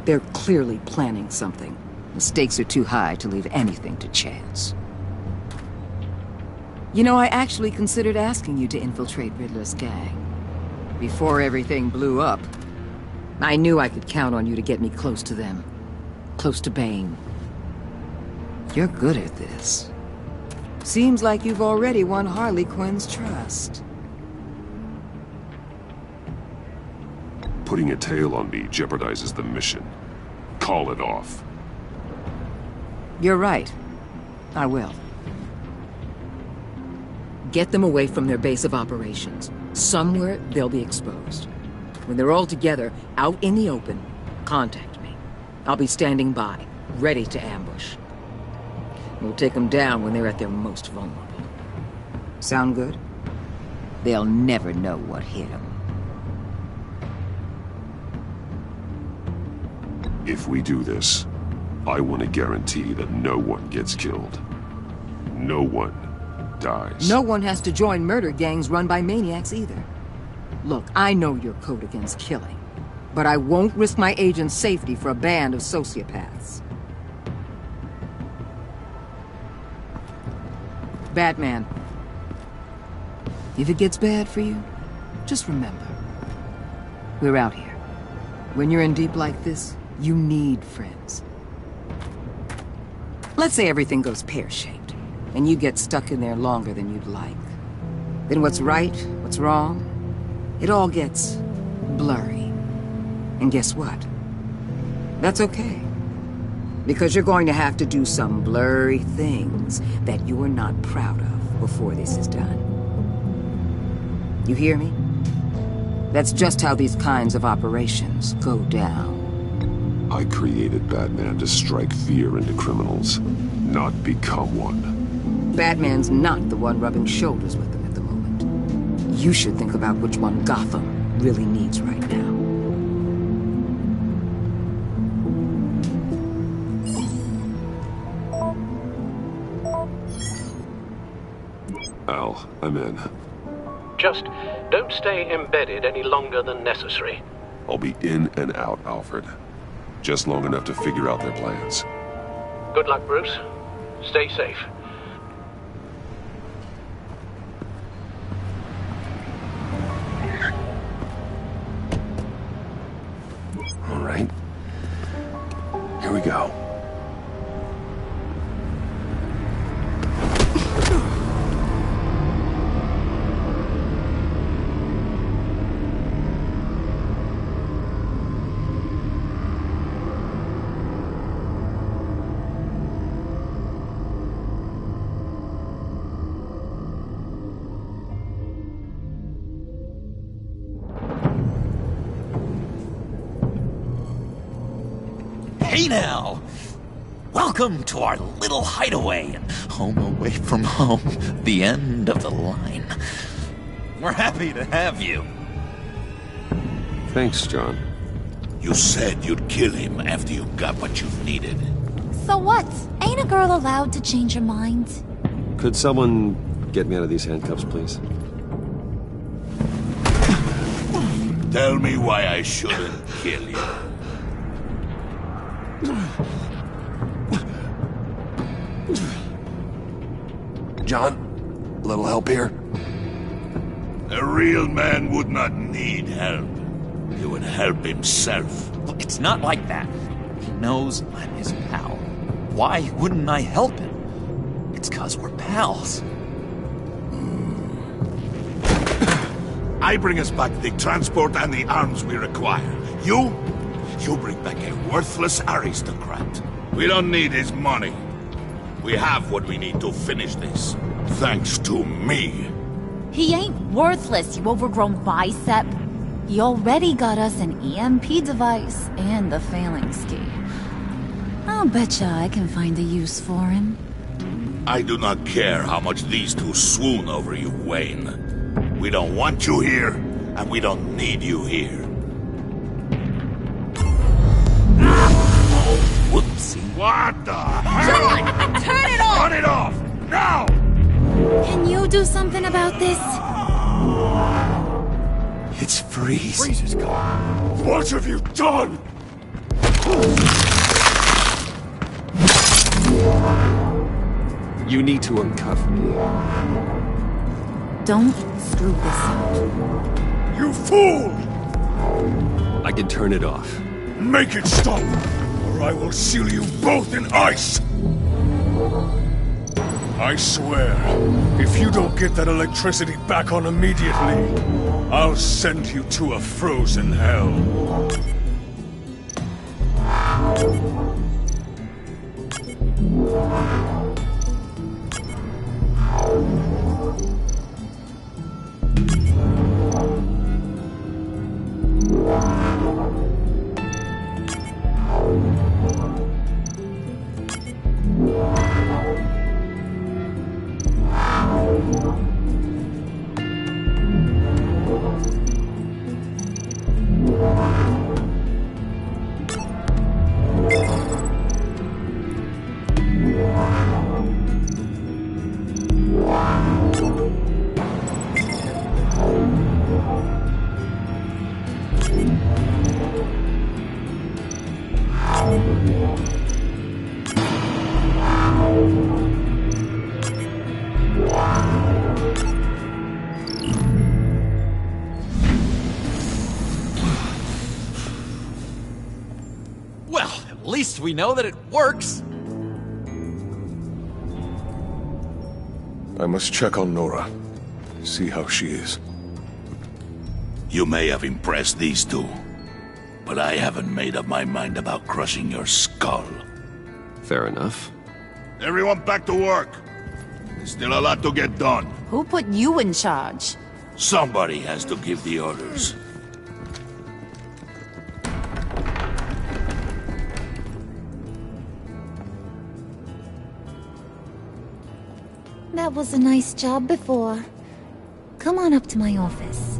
They're clearly planning something. The stakes are too high to leave anything to chance. You know, I actually considered asking you to infiltrate Riddler's gang. Before everything blew up, I knew I could count on you to get me close to them. Close to Bane. You're good at this. Seems like you've already won Harley Quinn's trust. Putting a tail on me jeopardizes the mission. Call it off. You're right. I will. Get them away from their base of operations. Somewhere they'll be exposed. When they're all together, out in the open, contact me. I'll be standing by, ready to ambush. We'll take them down when they're at their most vulnerable. Sound good? They'll never know what hit them. If we do this, I want to guarantee that no one gets killed. No one dies. No one has to join murder gangs run by maniacs either. Look, I know your code against killing, but I won't risk my agent's safety for a band of sociopaths. Batman, if it gets bad for you, just remember, we're out here. When you're in deep like this, you need friends. Let's say everything goes pear-shaped, and you get stuck in there longer than you'd like. Then what's right, what's wrong, it all gets blurry. And guess what? That's okay. Because you're going to have to do some blurry things that you're not proud of before this is done. You hear me? That's just how these kinds of operations go down. I created Batman to strike fear into criminals, not become one. Batman's not the one rubbing shoulders with them at the moment. You should think about which one Gotham really needs right now. Al, I'm in. Just don't stay embedded any longer than necessary. I'll be in and out, Alfred. Just long enough to figure out their plans. Good luck, Bruce. Stay safe. All right. Here we go. Hey now! Welcome to our little hideaway and home away from home. The end of the line. We're happy to have you. Thanks, John. You said you'd kill him after you got what you needed. So what? Ain't a girl allowed to change her mind? Could someone get me out of these handcuffs, please? Tell me why I shouldn't kill you. John, a little help here? A real man would not need help. He would help himself. Well, it's not like that. He knows I'm his pal. Why wouldn't I help him? It's 'cause we're pals. I bring us back the transport and the arms we require. You bring back a worthless aristocrat. We don't need his money. We have what we need to finish this. Thanks to me. He ain't worthless, you overgrown bicep. He already got us an EMP device and the phalanx key. I'll betcha I can find a use for him. I do not care how much these two swoon over you, Wayne. We don't want you here, and we don't need you here. Whoopsie. What the hell? John, turn it off! Turn it off! Now! Can you do something about this? It's Freeze. Freeze is gone. What have you done? You need to uncuff me. Don't screw this up. You fool! I can turn it off. Make it stop, or I will seal you both in ice! I swear, if you don't get that electricity back on immediately, I'll send you to a frozen hell. Well, at least we know that it works. I must check on Nora. See how she is. You may have impressed these two, but I haven't made up my mind about crushing your skull. Fair enough. Everyone back to work. There's still a lot to get done. Who put you in charge? Somebody has to give the orders. That was a nice job before. Come on up to my office.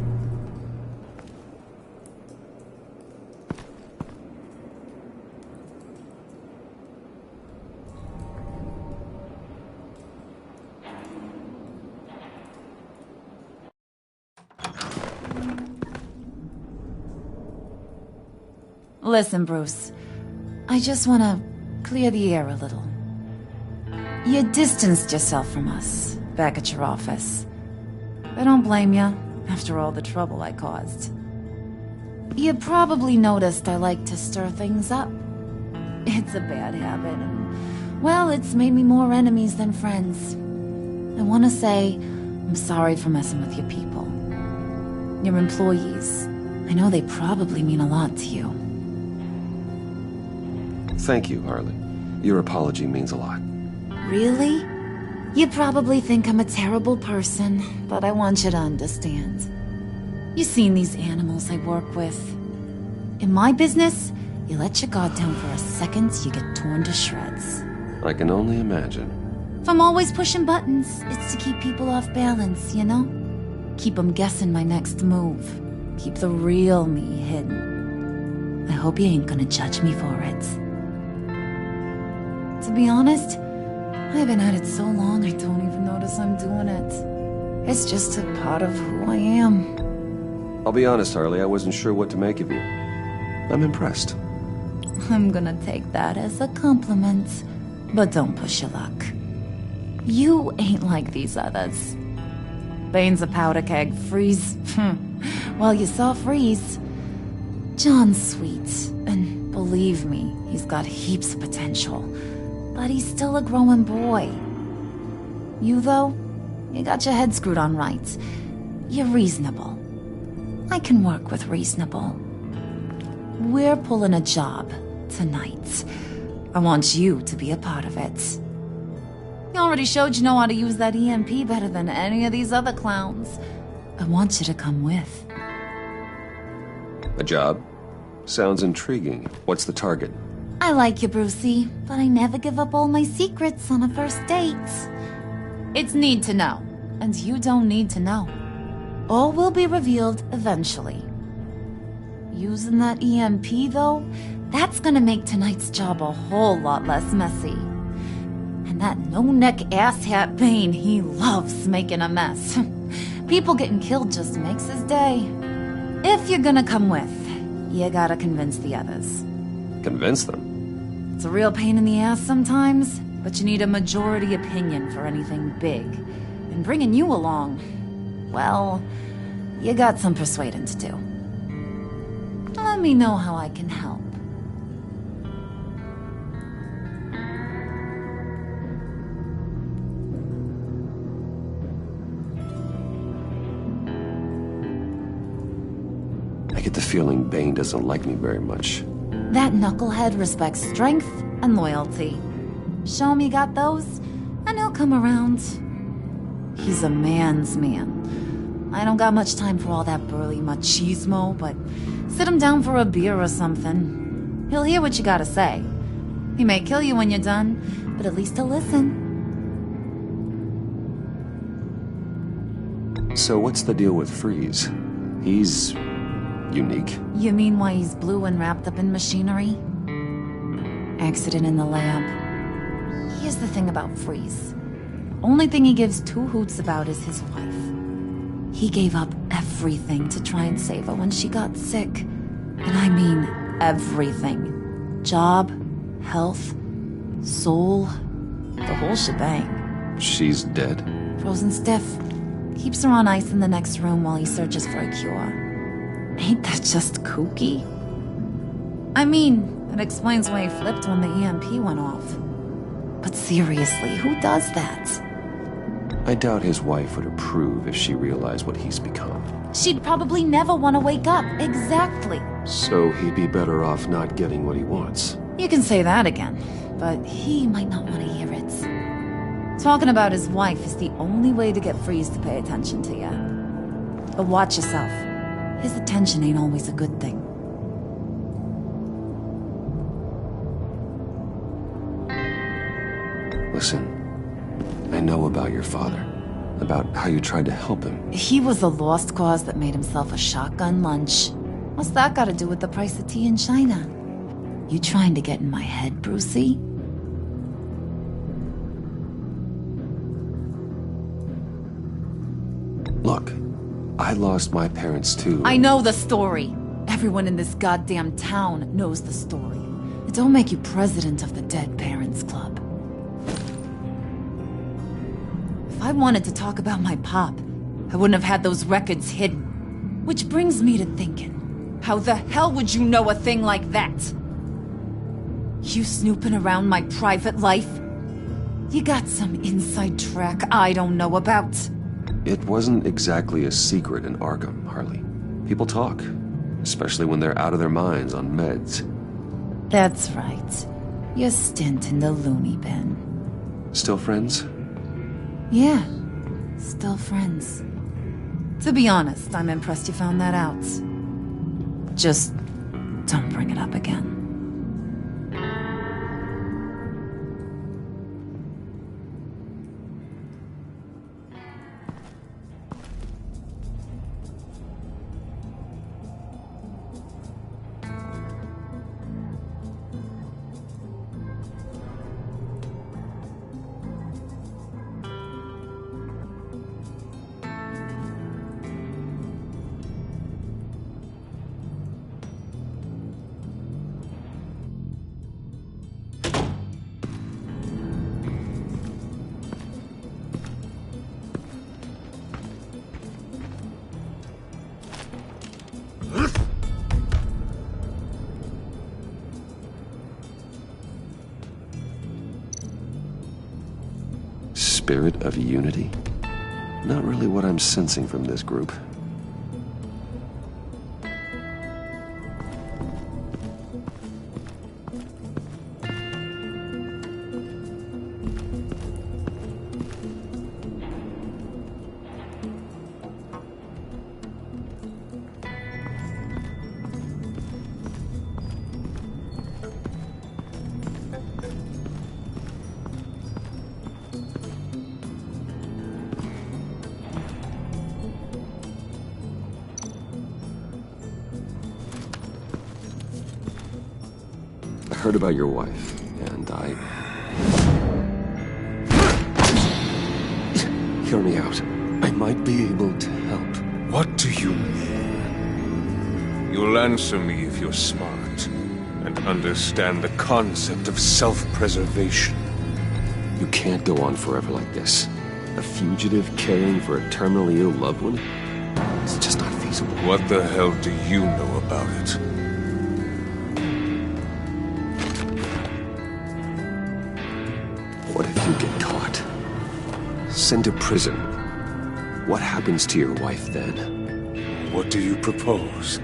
Listen, Bruce. I just want to clear the air a little. You distanced yourself from us back at your office. I don't blame you, after all the trouble I caused. You probably noticed I like to stir things up. It's a bad habit, and, well, it's made me more enemies than friends. I want to say I'm sorry for messing with your people. Your employees. I know they probably mean a lot to you. Thank you, Harley. Your apology means a lot. Really? You probably think I'm a terrible person, but I want you to understand. You've seen these animals I work with. In my business, you let your guard down for a second, you get torn to shreds. I can only imagine. If I'm always pushing buttons, it's to keep people off balance, you know? Keep them guessing my next move. Keep the real me hidden. I hope you ain't gonna judge me for it. To be honest, I've been at it so long I don't even notice I'm doing it. It's just a part of who I am. I'll be honest, Harley, I wasn't sure what to make of you. I'm impressed. I'm gonna take that as a compliment, but don't push your luck. You ain't like these others. Bane's a powder keg, Freeze. Well, you saw Freeze. John's sweet, and believe me, he's got heaps of potential. But he's still a growing boy. You, though, you got your head screwed on right. You're reasonable. I can work with reasonable. We're pulling a job tonight. I want you to be a part of it. You already showed you know how to use that EMP better than any of these other clowns. I want you to come with. A job? Sounds intriguing. What's the target? I like you, Brucey, but I never give up all my secrets on a first date. It's need to know, and you don't need to know. All will be revealed eventually. Using that EMP, though, that's gonna make tonight's job a whole lot less messy. And that no-neck asshat Bane, he loves making a mess. People getting killed just makes his day. If you're gonna come with, you gotta convince the others. Convince them? It's a real pain in the ass sometimes, but you need a majority opinion for anything big. And bringing you along, well, you got some persuading to do. Let me know how I can help. I get the feeling Bane doesn't like me very much. That knucklehead respects strength and loyalty. Show him you got those, and he'll come around. He's a man's man. I don't got much time for all that burly machismo, but sit him down for a beer or something. He'll hear what you gotta say. He may kill you when you're done, but at least he'll listen. So what's the deal with Freeze? He's unique. You mean why he's blue and wrapped up in machinery? Accident in the lab. Here's the thing about Freeze. Only thing he gives two hoots about is his wife. He gave up everything to try and save her when she got sick. And I mean everything. Job, health, soul, the whole shebang. She's dead? Frozen stiff. Keeps her on ice in the next room while he searches for a cure. Ain't that just kooky? I mean, it explains why he flipped when the EMP went off. But seriously, who does that? I doubt his wife would approve if she realized what he's become. She'd probably never want to wake up. Exactly. So he'd be better off not getting what he wants. You can say that again, but he might not want to hear it. Talking about his wife is the only way to get Freeze to pay attention to you. But watch yourself. His attention ain't always a good thing. Listen, I know about your father. About how you tried to help him. He was a lost cause that made himself a shotgun lunch. What's that got to do with the price of tea in China? You trying to get in my head, Brucey? Look, I lost my parents too. I know the story. Everyone in this goddamn town knows the story. It don't make you president of the Dead Parents Club. If I wanted to talk about my pop, I wouldn't have had those records hidden. Which brings me to thinking, how the hell would you know a thing like that? You snooping around my private life? You got some inside track I don't know about. It wasn't exactly a secret in Arkham, Harley. People talk, especially when they're out of their minds on meds. That's right. Your stint in the loony bin. Still friends? Yeah, still friends. To be honest, I'm impressed you found that out. Just don't bring it up again. Spirit of unity? Not really what I'm sensing from this group. I heard about your wife, and Hear me out. I might be able to help. What do you mean? You'll answer me if you're smart, and understand the concept of self-preservation. You can't go on forever like this. A fugitive caring for a terminally ill loved one? It's just not feasible. What the hell do you know about it? What if you get caught? Sent to prison? What happens to your wife then? What do you propose?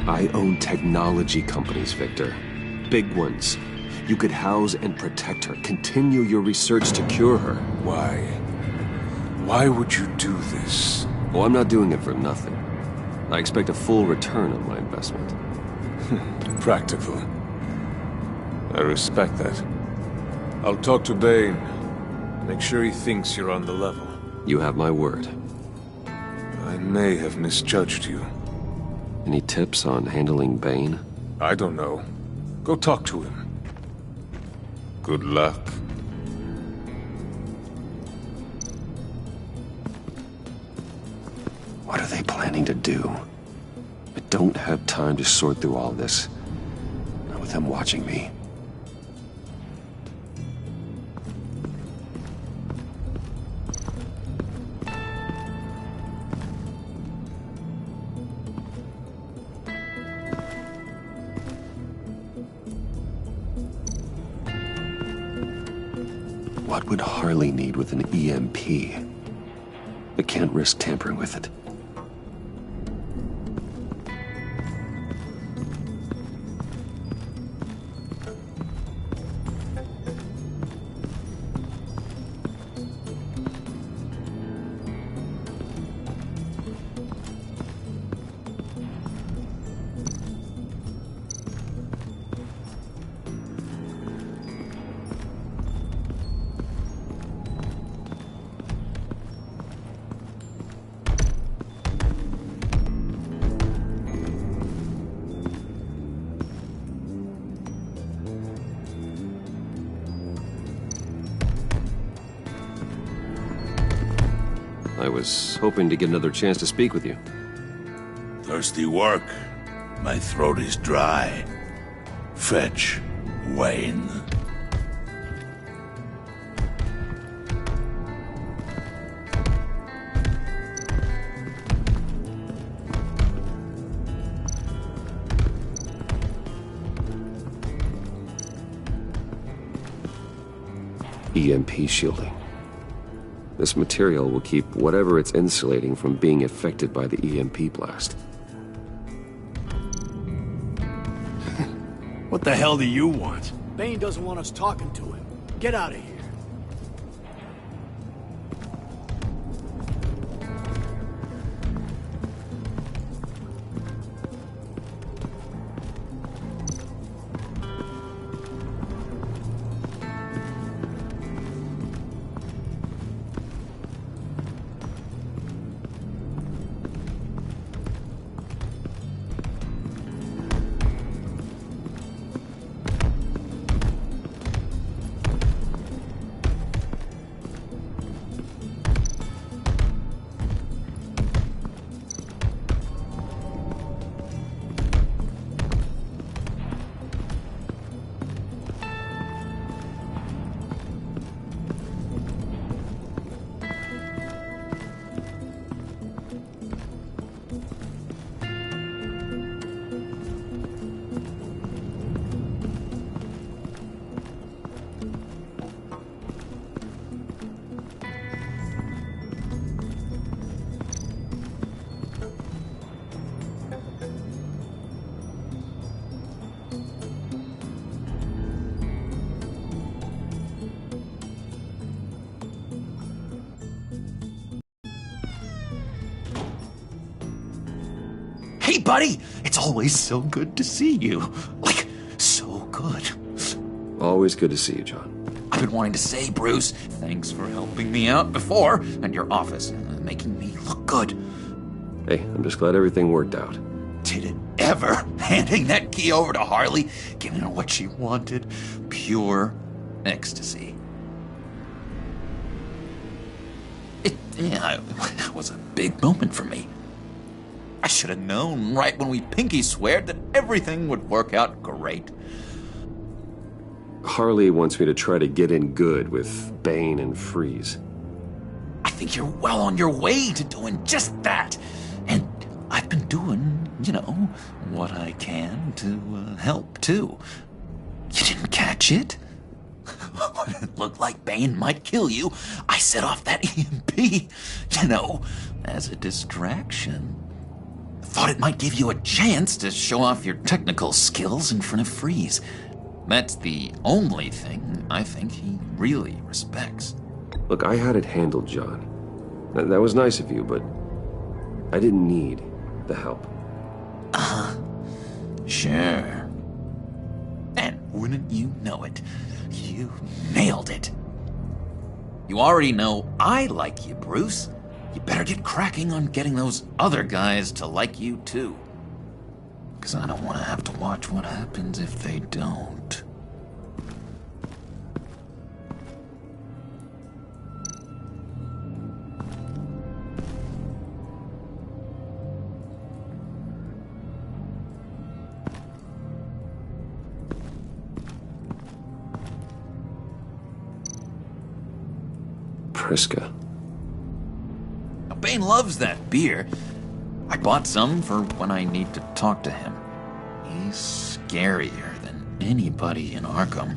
I own technology companies, Victor. Big ones. You could house and protect her. Continue your research to cure her. Why? Why would you do this? Oh, I'm not doing it for nothing. I expect a full return on my investment. Practical. I respect that. I'll talk to Bane. Make sure he thinks you're on the level. You have my word. I may have misjudged you. Any tips on handling Bane? I don't know. Go talk to him. Good luck. What are they planning to do? I don't have time to sort through all this. Not with them watching me. What would Harley need with an EMP? I can't risk tampering with it. was hoping to get another chance to speak with you. Thirsty work. My throat is dry. Fetch, Wayne. EMP shielding. This material will keep whatever it's insulating from being affected by the EMP blast. What the hell do you want? Bane doesn't want us talking to him. Get out of here. Hey, buddy! It's always so good to see you. Like, so good. Always good to see you, John. I've been wanting to say, Bruce, thanks for helping me out before, and your office, making me look good. Hey, I'm just glad everything worked out. Did it ever? Handing that key over to Harley, giving her what she wanted. Pure ecstasy. It was a big moment for me. I should have known right when we pinky sweared that everything would work out great. Harley wants me to try to get in good with Bane and Freeze. I think you're well on your way to doing just that. And I've been doing, what I can to help, too. You didn't catch it? When it looked like Bane might kill you, I set off that EMP, as a distraction. Thought it might give you a chance to show off your technical skills in front of Freeze. That's the only thing I think he really respects. Look, I had it handled, John. That was nice of you, but I didn't need the help. Sure. And wouldn't you know it, you nailed it. You already know I like you, Bruce. You better get cracking on getting those other guys to like you, too. Because I don't want to have to watch what happens if they don't. Priska. Bane loves that beer. I bought some for when I need to talk to him. He's scarier than anybody in Arkham.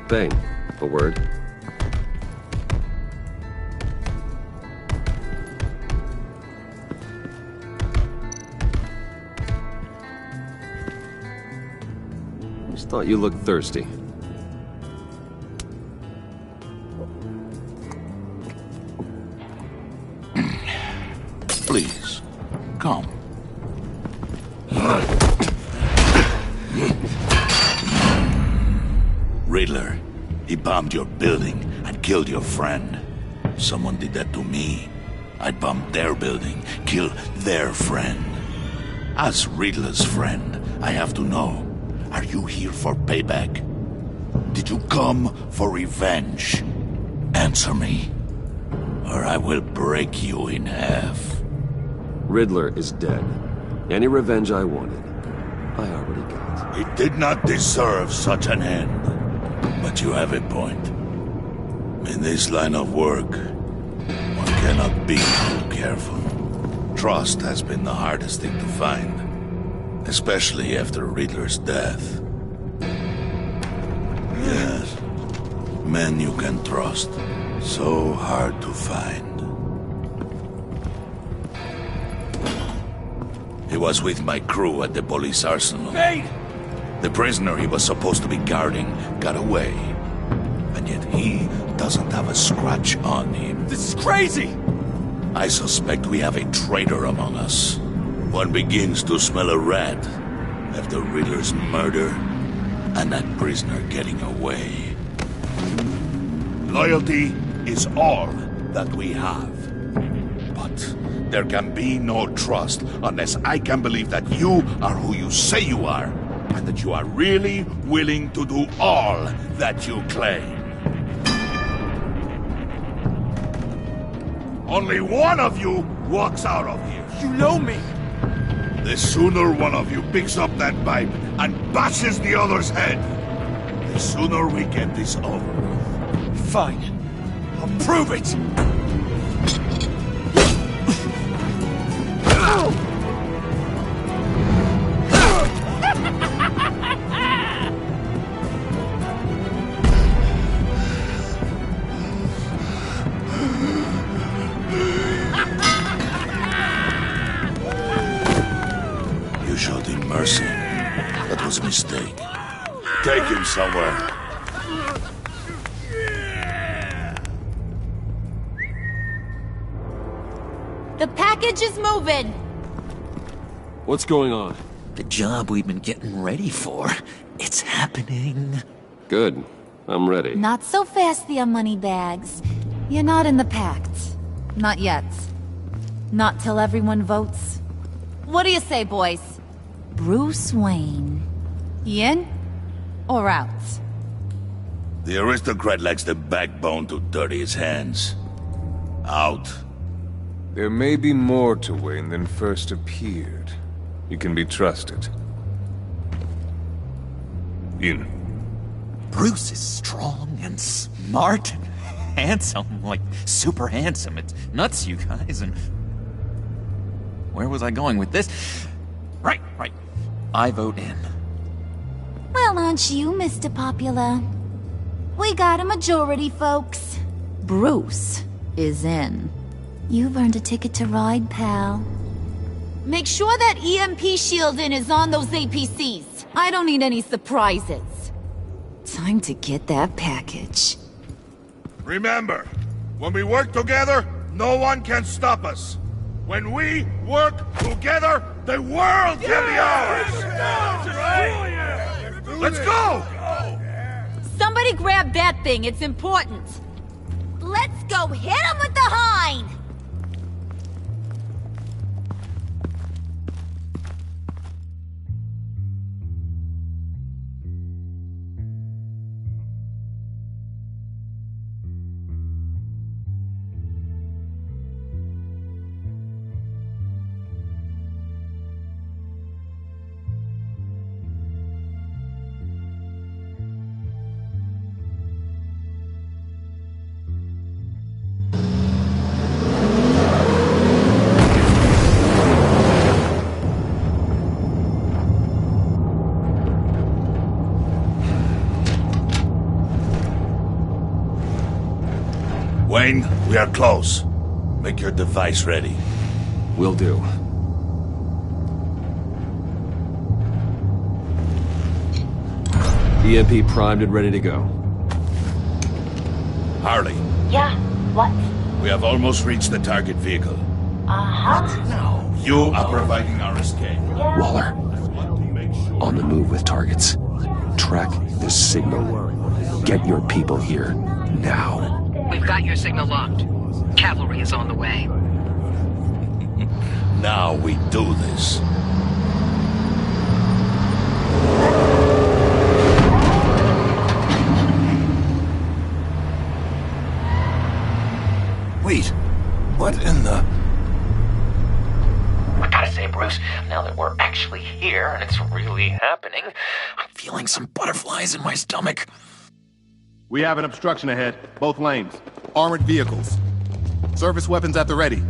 Bane, a word. Always thought you looked thirsty. Please, come. Riddler, he bombed your building and killed your friend. Someone did that to me. I'd bomb their building, kill their friend. As Riddler's friend, I have to know, are you here for payback? Did you come for revenge? Answer me, or I will break you in half. Riddler is dead. Any revenge I wanted, I already got. He did not deserve such an end. But you have a point. In this line of work, one cannot be too careful. Trust has been the hardest thing to find, especially after Riddler's death. Yes, men you can trust, so hard to find. He was with my crew at the police arsenal. Wait! The prisoner he was supposed to be guarding got away. And yet he doesn't have a scratch on him. This is crazy! I suspect we have a traitor among us. One begins to smell a rat after Riddler's murder and that prisoner getting away. Loyalty is all that we have. But there can be no trust unless I can believe that you are who you say you are, and that you are really willing to do all that you claim. Only one of you walks out of here. You know me! The sooner one of you picks up that pipe and bashes the other's head, the sooner we get this over with. Fine. I'll prove it! You showed him mercy. That was a mistake. Take him somewhere. The package is moving! What's going on? The job we've been getting ready for. It's happening. Good. I'm ready. Not so fast, the Moneybags. You're not in the Pact. Not yet. Not till everyone votes. What do you say, boys? Bruce Wayne. In or out? The aristocrat lacks the backbone to dirty his hands. Out. There may be more to Wayne than first appeared. You can be trusted. In. Bruce is strong and smart and handsome, like super handsome. It's nuts, you guys, and... Where was I going with this? Right. I vote in. Well, aren't you, Mr. Popular? We got a majority, folks. Bruce is in. You've earned a ticket to ride, pal. Make sure that EMP shielding is on those APCs. I don't need any surprises. Time to get that package. Remember, when we work together, no one can stop us. When we work together, the world can be ours! Let's go! Somebody grab that thing, it's important. Let's go hit him with the hind! Wayne, we are close. Make your device ready. Will do. EMP primed and ready to go. Harley, Yeah, what? we have almost reached the target vehicle. Uh-huh. You are providing our escape. Waller, on the move with targets. Track this signal. Get your people here, now. We've got your signal locked. Cavalry is on the way. Now we do this. Wait, what in the... I gotta say, Bruce, now that we're actually here and it's really happening, I'm feeling some butterflies in my stomach. We have an obstruction ahead, both lanes. Armored vehicles. Service weapons at the ready.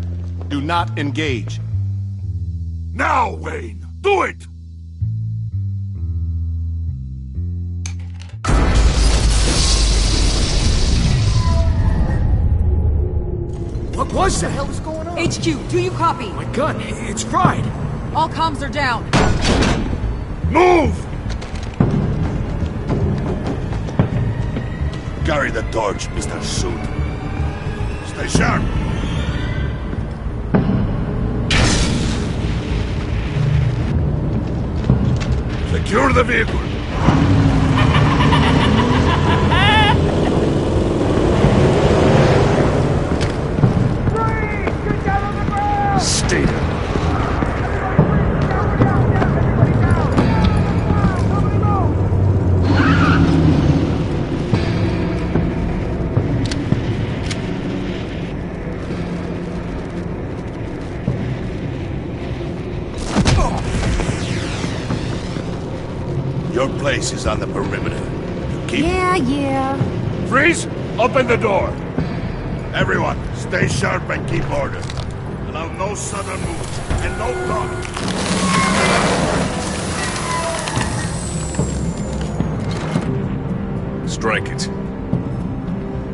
Do not engage. Now, Wayne! Do it! What was that? What the hell is going on? HQ, do you copy? My gun, it's fried. All comms are down. Move! Carry the torch, Mr. Suit. Stay sharp. Secure the vehicle. Stay down. Your place is on the perimeter. Keep... Yeah. Freeze! Open the door! Everyone, stay sharp and keep order. Allow no sudden moves, and no talk. Strike it.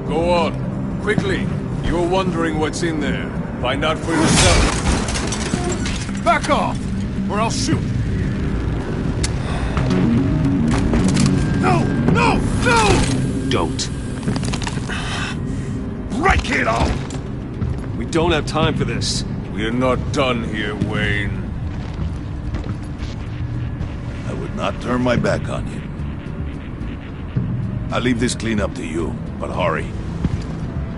Go on. Quickly. You're wondering what's in there. Find out for yourself. Back off, or I'll shoot. No! No! No! Don't. Break it off! We don't have time for this. We're not done here, Wayne. I would not turn my back on you. I'll leave this clean up to you, but hurry.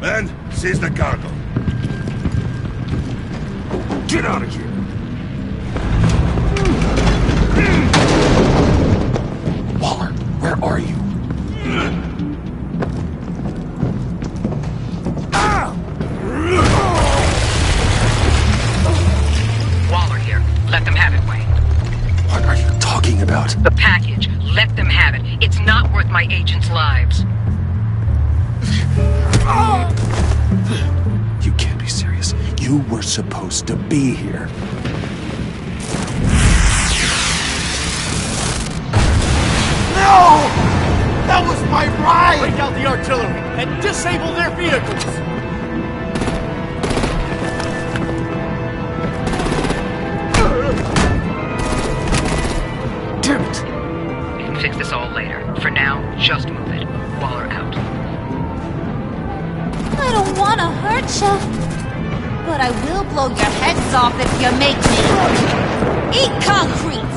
Men, seize the cargo. Get out of here! Waller, where are you? Waller here. Let them have it, Wayne. What are you talking about? The package. Let them have it. It's not worth my agents' lives. You can't be serious. You were supposed to be here. No! That was my ride! Break out the artillery and disable their vehicles! Damn it! We can fix this all later. For now, just move it. Waller out. I don't want to hurt you, but I will blow your heads off if you make me. Eat concrete!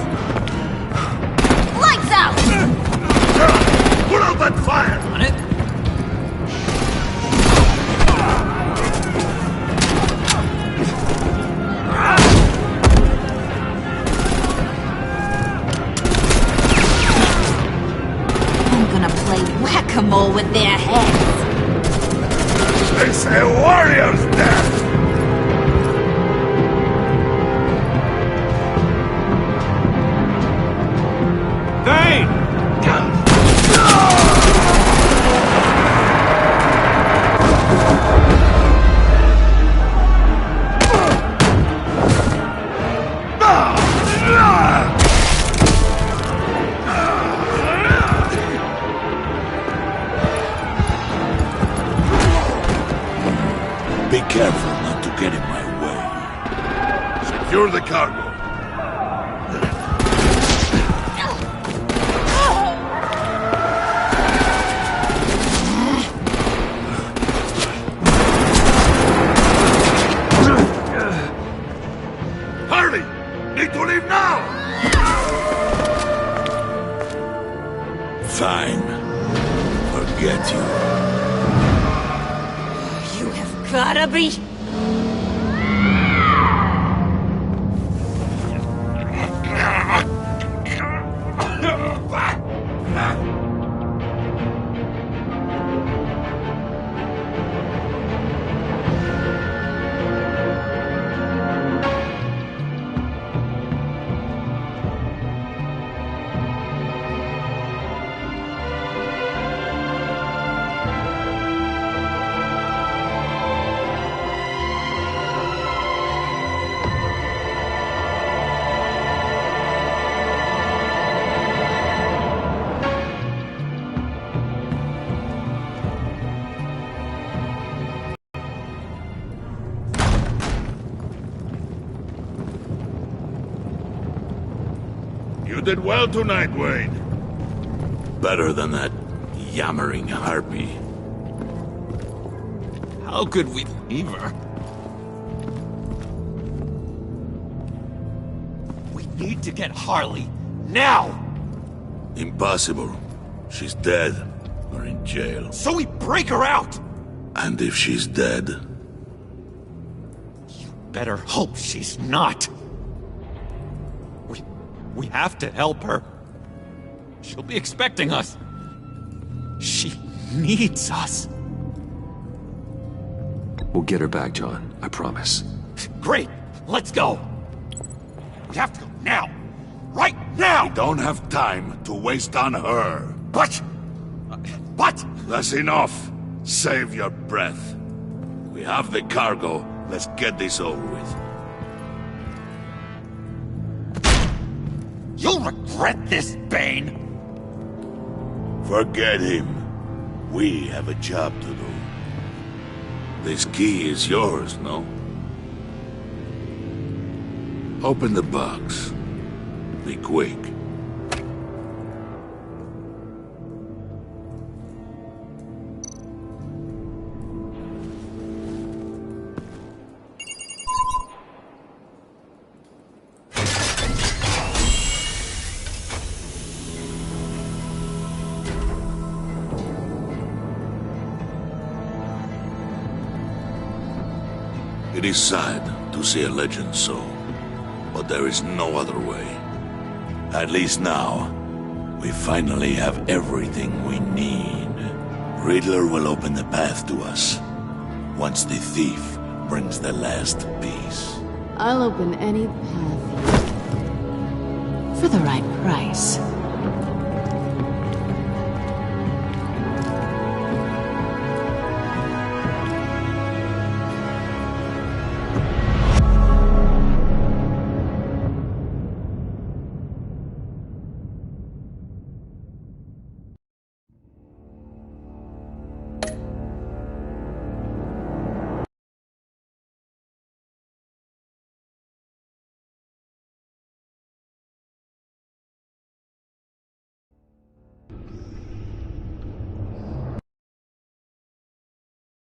Lights out! Put out that fire! On it? I'm gonna play whack-a-mole with their heads. It's a warrior's death! Vane! Be careful not to get in my way. Secure the cargo. Fine. Forget you. You have gotta be... You did well tonight, Wayne. Better than that yammering harpy. How could we leave her? We need to get Harley, now! Impossible. She's dead, or in jail. So we break her out! And if she's dead? You better hope she's not. We have to help her. She'll be expecting us. She needs us. We'll get her back, John. I promise. Great. Let's go. We have to go now. Right now! We don't have time to waste on her. But... That's enough. Save your breath. We have the cargo. Let's get this over with. You'll regret this, Bane! Forget him. We have a job to do. This key is yours, no? Open the box. Be quick. It is sad to see a legend so, but there is no other way. At least now, we finally have everything we need. Riddler will open the path to us, once the thief brings the last piece. I'll open any path for the right price.